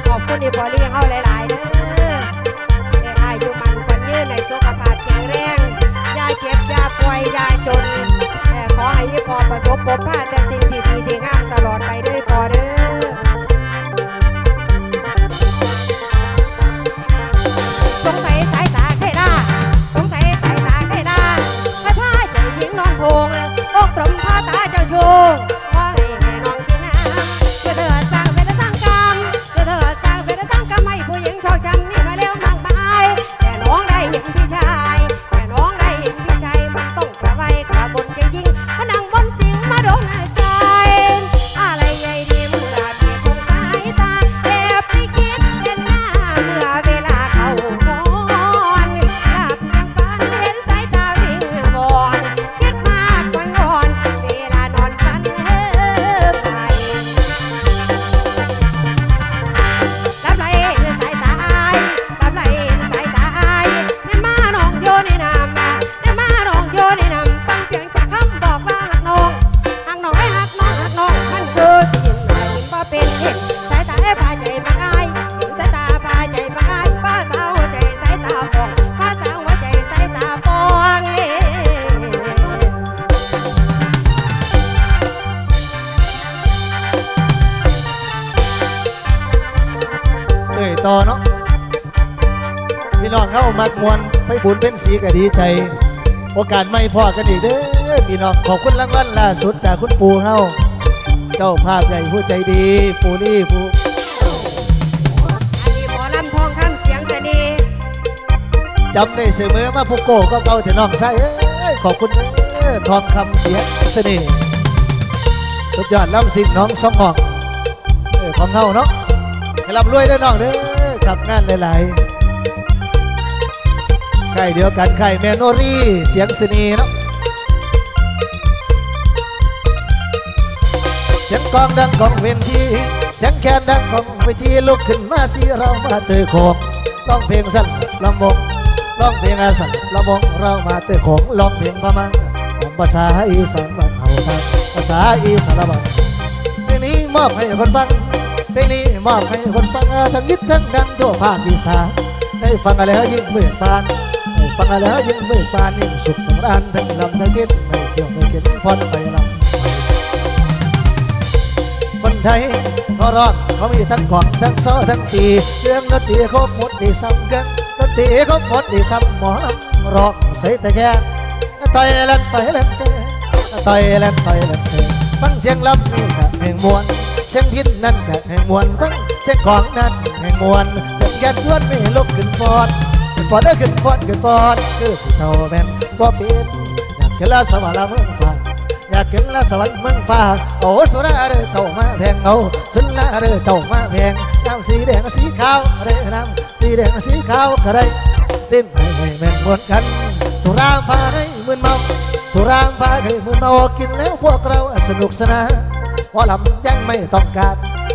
ขอบคุณที่บอดี้เขาหลายๆเด้อให้อายุมันคนยืนในสุขภาพแข็งแรงอย่าเจ็บอย่าป่วยอย่าจนขอให้พอประสบพบพาแต่สิ่งที่ดีที่งามตลอดไปด้วยพอเด้อสงสัยสายตาใครล่ะสงสัยสายตาใครล่ะให้พาเจ้าหญิงนอนโพงอกตรมพาตาเจ้าชูขอให้น้องกินน้ำเธอสร้างเวรสร้างกรรมเธอสร้างเวรสร้างกรรมให้ผู้หญิงชอบจำนี่มาแล้วมากมายแต่น้องได้เห็นพี่ชายแต่น้องได้เห็นพี่ชายมันต้องกระไว้กระบนจะยิงมานั่งบนสิงมาโดนใจอะไรใหญ่ดีเมื่อพี่สงสายตาแอบไปคิดเห็นหน้าเมื่อเวลาเขานอนหลับยังฝันเห็นสายตาวิ่งวอนคิดมากกว่านอนเวลานอนฝันไปรับไหลสายตาอายรับไหลสายตาอายนั่นมาน้องโยในน้ำนั่นมาน้องโยในน้ำฟังเพียงแต่คำบอกว่าหักน้องหักน้องไม่หักน้องหักน้องมันคือกินมากินบ่เป็นเห็นสายตาพาใจบังอายเห็นสายตาพาใจบังอายป้าสาวหัวใจสายตาฟองป้าสาวหัวใจสายตาฟองต่อเนาะพี่น้องเขามักมวนไปบุญเป็นสีก็ดีใจ โอกาสไม่พอกันอีกเด้อพี่น้องขอบคุณรางวัลล่าสุดจากคุณปู่เฮาเจ้าภาพใหญ่ผู้ใจดีปู่นี่ผู้ อันนี้หมอลำทองคำเสียงเสน่ห์ จำได้เสมอมาผู้โก้ก็เก่าเถอะน้องใช่ขอบคุณทองคำเสียงเสน่ห์ส สุดยอดล้ำสิ่งน้องสองหองของเฮาเนาะให้ร่ำรวยได้อน้องเด้อขับงานหลายๆใครเดียวกันใครแมโนรี่เสียงสนีเนาะเสียงกองดังของเวทีเสียงแคนดังของเวทีลุกขึ้นมาสิเรามาเตยโขงร้องเพลงสั้นลำวงร้องเพลงสั้นลำวงเรามาเตยโขงร้องเพลงพม่าของภาษาอีสานบ้านเฮาครับภาษาอีสานบ้านเพลงนี้มอบให้คนฟังเพลงนี้มอบให้คนฟังทั้งยิดทั้งดังทั่วภาคอีสานได้ฟังอะไรยิ่งเบิกบานได้ฟังอะไรยิ่งเบิกบานยิ่งสุขสำราญทั้งลำทั้งกินไม่เกี่ยวไม่เกี่ยวฟอนไปลำคนไทยเขาร้องเขามีทั้งกลองทั้งโซ่ทั้งตีเรื่องดนตรีครบหมดดีซ้ำเรื่องดนตรีครบหมดดีซ้ำหมอลำร้องใส่แต่แค่ต่อยเล่นต่อยเล่นเตะต่อยเล่นต่อยเล่นเตะฟังเสียงลำนี่ก็แห่งมวลเสียงพินนั่นก็แห่งมวลฟังเสียงของนั่นแห่งมวลเสียงแกนส่วนไม่ลุกขึ้นฟอนขึ้นฟอนขึ้นฟอนขึ้นฟอนคือสิเท่าแม่นบ่เป็นอยากขึ้นละสวรรค์เมืองฟ้าอยากขึ้นละสวรรค์เมืองฟ้าโอ้สุราเด้อเจ้ามาแพงเอาสุราเด้อเจ้ามาแพงน้ำสีแดงสีขาวเด้อน้ำสีแดงสีขาวก็ได้เต้นให้แม่นมวนกันสุราพาให้มึนเมาสุราพาให้มึนเมากินแล้วพวกเราสนุกสนานเพราะลำยังไม่ต้องการ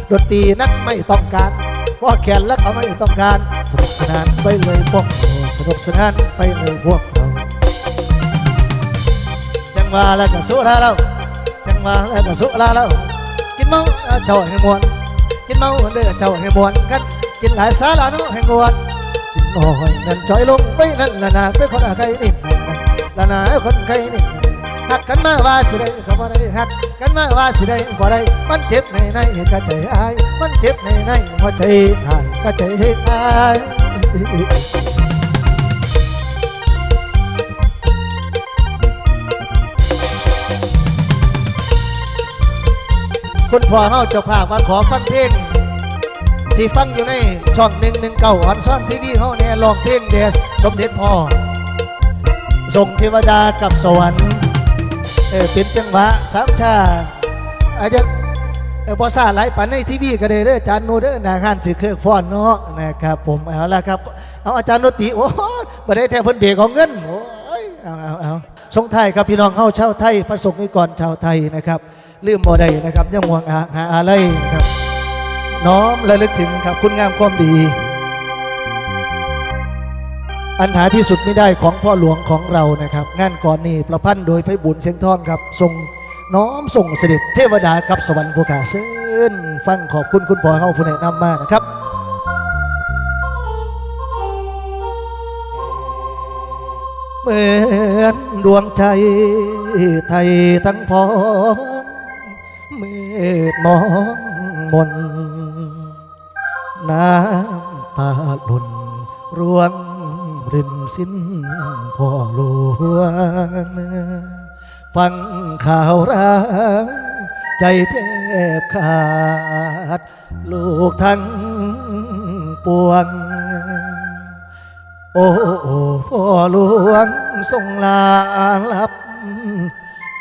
ดนตรีนั้นไม่ต้องการเพราะแขนและเขาไม่ต้องการสนุกสนานไปเลยพวกเราสนุกสนานไปเลยพวกเราจังหวะแล้วก็สุราเราจังหวะแล้วก็สุราเรากินเมาเจ้าให้มวนกินเมาเด้อเจ้าให้มวนกันกินหลายสาระเนาะให้มวนกินน้อยนั่นจอยลงไปนั่นละนาเป็นคนใครนี่ละนาคนใครนี่หักกันมาว่าสิได้ก็บ่ได้หักกันมาว่าสิได้บ่ได้มันเจ็บในก็ใจอายมันเจ็บในหัวใจอายก็ใจอายคุณพ่อเฮาเจ้าภาพมาขอฟังเพลงที่ฟังอยู่ในช่อง119ออนซ่อนทีวีเฮาแน่ร้องเพลงเดชสมเด็จพ่อส่งเทวดากับสวรรค์เป็นจังหวะสามชาอาจจะพอซาหลายปันในทีวีก็ได้เด้ออาจารย์โนเด้อนาฮันสิเครื่องฟ้อนเนาะนะครับผมเอาละครับเอาอาจารย์โนติโอ้บ่ได้แท้เพิ่นเบรกของเงินโอ้ยเอาส่งท้ายครับพี่น้องเฮาชาวไทยประสงค์นิกรชาวไทยนะครับลืมบ่ได้นะครับยังห่วงหาอะไรนะครับน้อมระลึกถึงครับคุณงามความดีอันหาที่สุดไม่ได้ของพ่อหลวงของเรานะครับงานก่อนนี้ประพันธ์โดยไพบุญเสียงทองครับทรงน้อมส่งเสด็จเทวดากับสวรรค์ผู้ขาเส้นฟังขอบคุณคุณพ่อเฮาผู้แนะนำมานะครับเหมือนดวงใจไทยทั้งพร้อมเมฆมองมนน้ำตาหล่นร่วงรินสิ้นพ่อหลวงฟังข่าวร้ายใจแทบขาดลูกทั้งปวงโอ้พ่อหลวงทรงลาลับ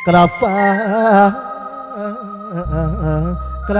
กลับฟ้าไกล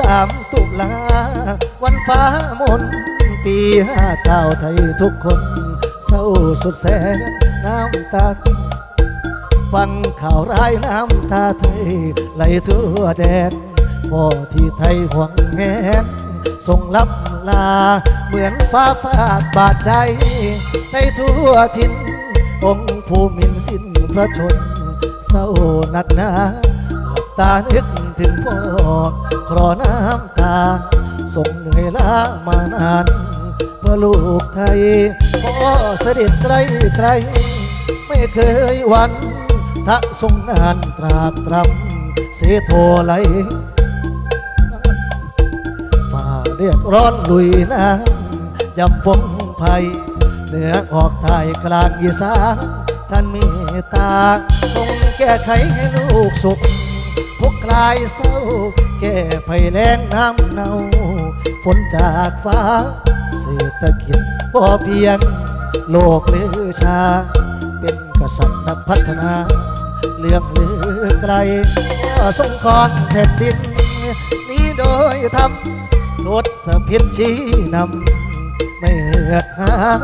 13 ตุลาวันฟ้ามนปี59ไทยทุกคนเศร้าสุดแสนน้ำตาฟังข่าวร้ายน้ำตาไทยไหลทั่วแดนพ่อที่ไทยห่วงแหนส่งลับลาเหมือนฟ้าฟาดบาดใจในทั่วทินองค์ผู้มินสิ้นพระชนเศร้าหนักหนาตานึกถึงพ่อครอน้ำตาส่งเหนื่อยล้ามานานเพื่อลูกไทยพ่อเสด็จไกลไกล ไม่เคยหวันทะทรงงานตราบตรำเสโทไหลมาเรียกร้อนลุยน้ำยำพงไผ่เหนือออกไทยกลางอีสานท่านมีตาทรงแก้ไขให้ลูกสุขทุกคลายเศร้าแก้ภัยแล้งน้ำเนาฝนจากฟ้าเศรษฐกิจพอเพียงโลกลือชาเป็นกษัตริย์นักพัฒนาเลื่องลือไกลก็ทรงครองแผ่นดินนี้โดยธรรมทศพิษชี้นำไม่เหือดหาย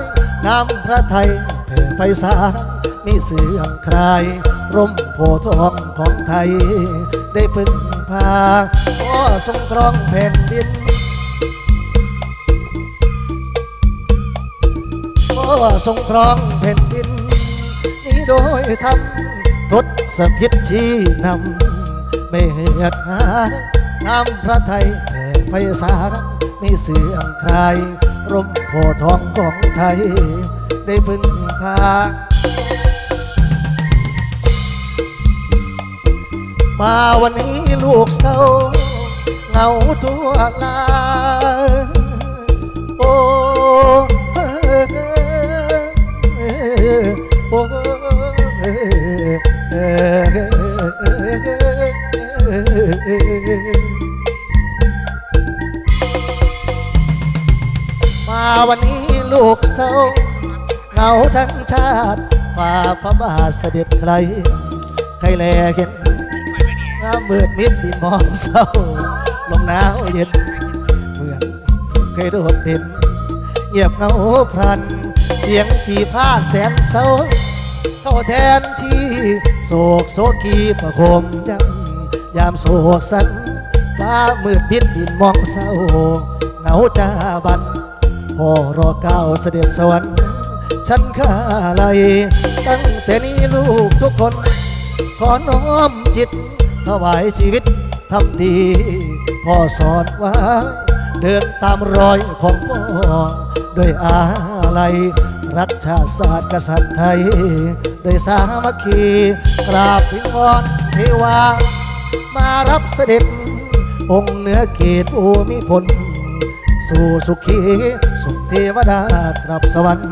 น้ำพระไทยแผ่ไพศาลมีเสื่อมคลายร่มโพธิ์ทองของไทยได้พึ่งพาก็ทรงครองแผ่นดินก็ทรงครองแผ่นดินนี้โดยธรรมทศพิษชี้นำไม่เหือดหายน้ำพระไทยแผ่ไพศาลมีเสื่อมคลายร่มโพธิ์ทองของไทยได้พึ่งพามาวันนี้ลูกเศร้าเหงาทั่วลาโอ้โอ้มาวันนี้ลูกเศร้าเหงาทั้งชาติฝ่าพระบาทเสด็จใครใครแลเห็นน้ำมืดมิดดินมองเศร้าลมหนาวเย็นเหมือนเคยโดดเด่นเงียบเหงาพรันเสียงที่พาดแสนเศร้าเข้าแทนที่โศกโศกีประโคมยามโศกสันฟ้ามืดมิดดินมองเศร้าเหงาจ้าบันพ่อรอเก้าเสด็จสวรรค์ฉันข้าไหลตั้งแต่นี้ลูกทุกคนขอน้อมจิตถวายชีวิตทำดีพ่อสอนไว้เดินตามรอยของพ่อด้วยอาลัยรักชาติศาสตร์กษัตริย์ไทยด้วยสามัคคีกราบวิงวอนเทวามารับเสด็จองค์เหนือเขตภูมิพลสู่สุขีสุขเทวดากลับสวรรค์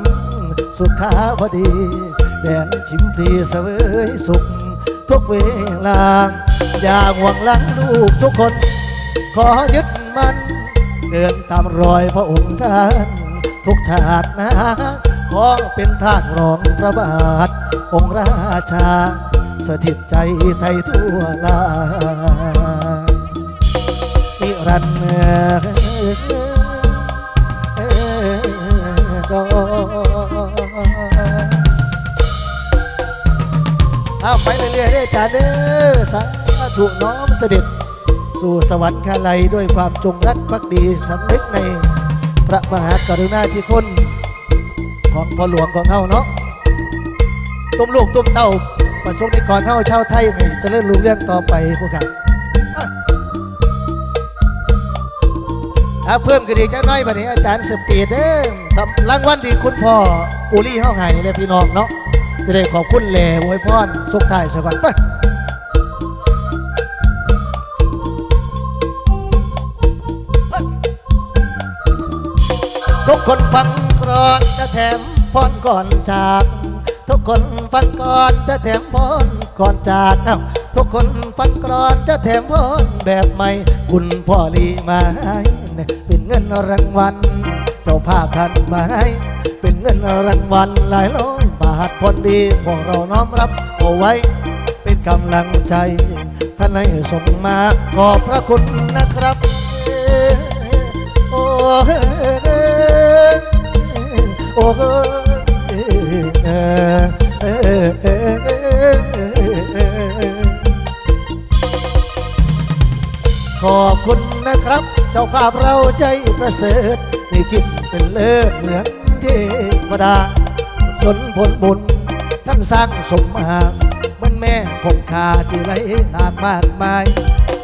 สุขาวดีแดนชิมพลีเสวยสุขทุกเวลาอย่าห่วงหลังลูกทุกคนขอยึดมันเดินตามรอยพระองค์ท่านทุกชาตินะขอเป็นทาสรองพระบาทองค์ราชาสถิตใจไทยทั่วลานิรันดร์เอาไปเรื่อยๆได้จ่าเด้อสาธุน้อมเสด็จสู่สวรรคาลัยด้วยความจงรักภักดีสำนึกในพระมหากรุณาธิคุณของพ่อหลวงของเฮาเนาะตุ้มลูกตุ้มเต้าประสงค์ในก่อนเฮาชาวไทยให้เจริญรุ่งเรืองต่อไปพวกกันเพิ่มกันอีกจังน้อยบัดนี้อาจารย์สปีดเด้อรางวัลที่คุณพ่อปุรีเฮาให้เลยพี่น้องเนาะจะได้ขอบคุณแหล่อวยพรสุขท้ายซะก่อนไปทุกคนฟังก่อนจะแถมพรก่อนจากทุกคนฟังก่อนจะแถมพรก่อนจากทุกคนฟังก่อนจะแถมพรแบบใหม่คุณพ่อลีมาให้เป็นเงินรางวัลเจ้าภาพท่านมาให้เป็นเงินรางวัลหลายร้อยบาทผลดีพวกเราน้อมรับเอาไว้เป็นกำลังใจท่านให้ส่งมาขอบพระคุณนะครับโอ้โอ้ขอบคุณนะครับเจ้าภาพเราใจประเสริฐนี่กินเป็นเลิศเหมือนเทวดาสนผลบุญท่านสร้างสมมาเหมือนแม่คงคาที่ไหลหลากมากมาย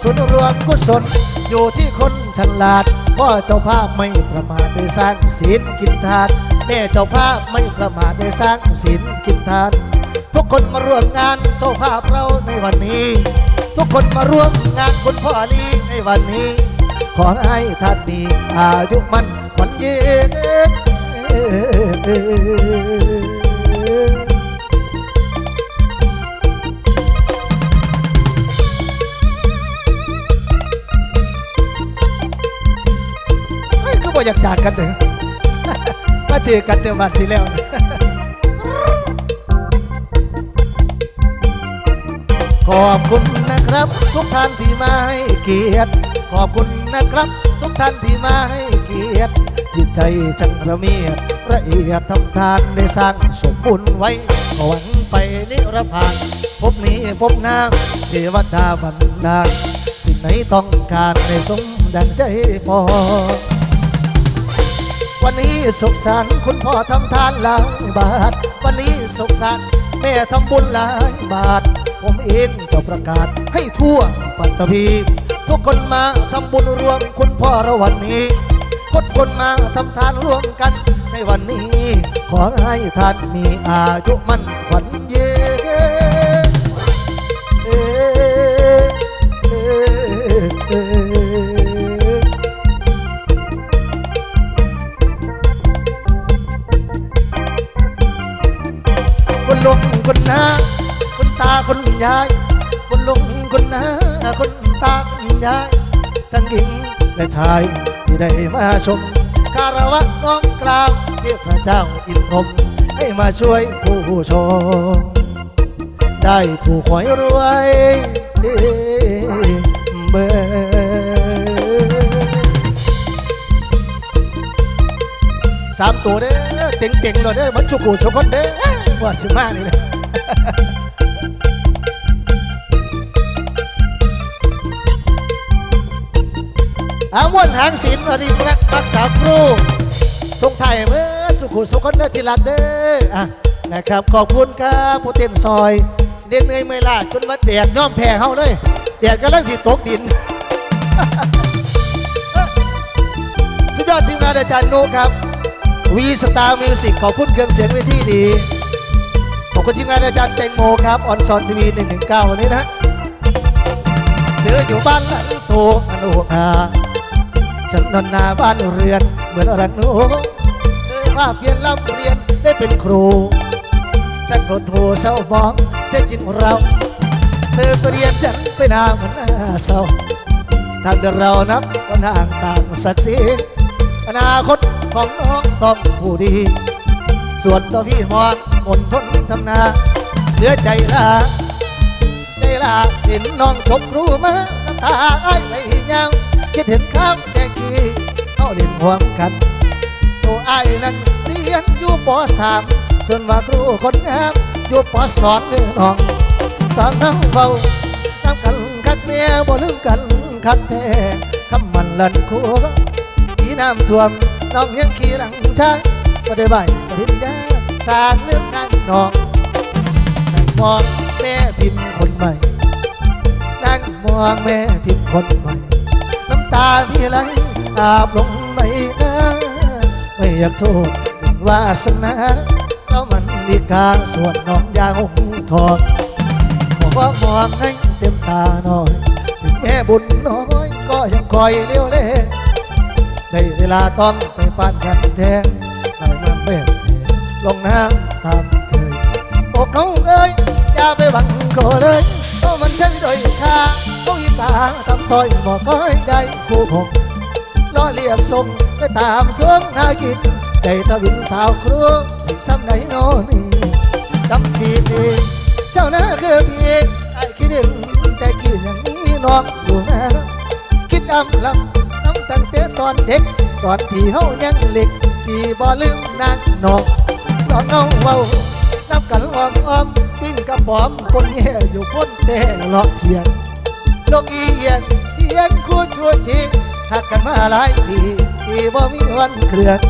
ส่วนรวมกุศลอยู่ที่คนฉลาดพ่อเจ้าภาพไม่ประมาทได้สร้างศีลกินทานแม่เจ้าภาพไม่ประมาทได้สร้างศีลกินทาน ทุกคนมาร่วมงานโชว์ภาพเราในวันนี้ ทุกคนมาร่วมงานคุณพ่อลีในวันนี้ ขอให้ท่านมีอายุมั่นขวัญยืนก็บ่อยากจากกันเลย มาเจอกันเดี๋ยววันที่แล้วนะ ขอบคุณนะครับทุกท่านที่มาให้เกียรติขอบคุณนะครับทุกท่านที่มาให้เกียรติจิตใจช่างระเมียดละเอียดทำทานได้สร้างสมบุญไว้หวังไปนิรพานพบนี้พบหน้าเทวดาบันดาลสิ่งไหนต้องการในสมดังใจพอวันนี้สุขสันต์คุณพ่อทำทานหลายบาทวันนี้สุขสันต์แม่ทำบุญหลายบาทผมเองจะประกาศให้ทั่วปัตตภีทุกคนมาทำบุญรวมคุณพ่อเราวันนี้ทุกคนมาทำทานร่วมกันในวันนี้ขอให้ท่านมีอายุมั่นขวัญยืนคุณลุงคุณน้าคุณตาคุณยายคุณลุงคุณน้าคุณตาคุณยายทั้งหญิงและชายที่ได้มาชมคารวะน้อมกล่าวเทพเจ้าอินพรหมให้มาช่วยผู้ชมได้ถูกหวยรวยเบอสามตัวเด้อเต็งๆเลยเด้อมันชุกุชุกคนเด้อว่าสิมานี่เลยอาวนหางศิลป์อดีตรักษาครูทรงไทยเมื่อสุขุสุขคนเด้อที่รักเด้อนะครับขอบคุณครับผู้เต้นซอยเด่นเนยเมื่อยล้าจนมาแดดย่อมแพ้เฮาเลยแดดกำลังสิตกดิน สุดยอดทีมงานอาจารย์นุครับวีสตาร์มิวสิกขอบคุณเครื่องเสียงเวทีดีขอบคุณทีมงานอาจารย์แตงโมครับออนซอนทีวี119วันนี้นะเธออยู่บ้านหลังโตอนุอาฉันนอนนาบ้านเรือนเหมือนรักหนูเธอภาพเพียนล่ำเรียนได้เป็นครูฉันโดนโทเศร้ามองเส้นจิตเราเธอเปลี่ยนฉันไปหน้าเหมือนหน้าเศร้าทางเดินเรานับวันห่างต่างศักดิ์ศรีอนาคตของน้องต้องผู้ดีส่วนตัวพี่มองมนทนทำนาเหลือใจลาเห็นน้องจบรู้มาน้ำตาไอ้ไหลยาวคิดเห็นข้าวแดงกีเขาเล่นห่วงกันตัวไอ้นั้นเรียนอยู่ป.3ส่วนว่าครูคนงามอยู่ป.2เด้อน้องสอนน้ำเบาน้ำกันคักเมียบ่ลืมกันคักแท้คำมันลันคู่ที่น้ำท่วมน้องยังขี่หลังชายก็ได้ใบปริญญาสร้างเรื่องนั่งนองนั่งมองแม่พิมพ์คนใหม่นั่งมองแม่พิมพ์คนใหม่น้ำตาพี่ไหลอาบลงไม่นะไม่อยากโทษบุญวาสนาแล้วมันดีกาส่วนน้องยาหงทองบอกว่ามองให้เต็มตาหน่อยถึงแม่บุญน้อยก็ยังคอยเลี้ยวเล่ได้เวลาต้องไปปั้นกันแทงได้มาแบบลงน้ำทำเคยบอกเขาเอ้ยอย่าไปหวังก็เลยเพราะมันใช่โดยค่าเขาอีตาทำต้อยบอกก็ให้ได้คู่ผมล้อเลียกส่งไปตามช่วงนากินใจตะวินสาวครัวสิซ้ำไหนโน่นี่จำทีดีเจ้าหน้าคือพี่ไอ้คิดดึงแต่คิดอย่างนี้น้องอยู่นะคิดลำน้ำตั้งแต่ตอนเด็กตอนที่เฮายังเล็กพี่บ่ลืมนางนองสอนเอาเว้าน้ำกันอ้อมปิ้งกระป๋อมคนแย่อยู่พ้นแต่เลาะเทียนโลกอีเอียนเทียนคู่ชั่วชีหักกันมาหลายปีที่บ่มีวันเคลื่อน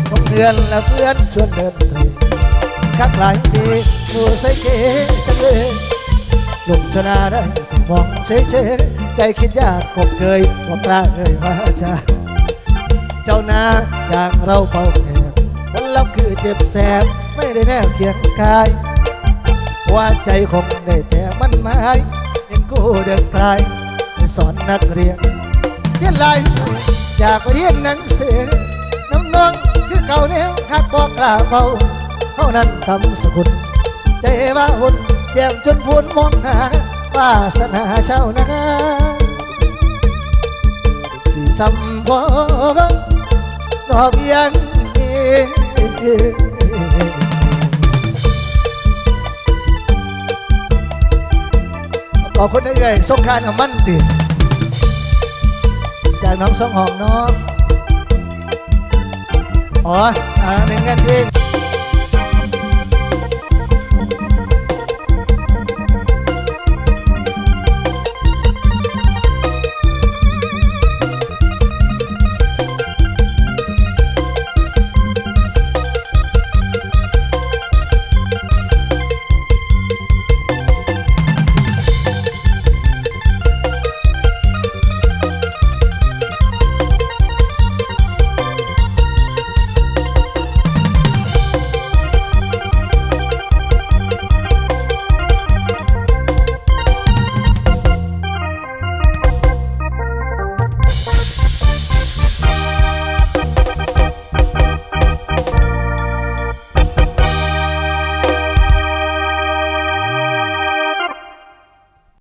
ของเดือนและเพื่อนชวนเดินเพลงคักหลายปีดูใส่เก๋จังเลยลงชนะได้มองเฉยใจคิดยากผมเคยบอกกล้าว่าจะเจ้านาอย่างเราเฝ้าแอบวันลับคือเจ็บแสบไม่ได้แนวเคียงกาย ว่าใจคงได้แต่มันหมายเห็นกูเดินไกลสอนนักเรียนเรียนไรจากเรียนหนังสือน้องๆคือเก่าแนวหักบอกกล้าเบาเท่านั้นทำสกุลใจว่าหุ่นแจ่มจนพูนมองหาวาสนาเจ้านาสิสัมพอดอกยังขอบคุณเอ้ยสงครามมันติจากน้องสองห้องน้องอ๋อหนึ่งงานเพลง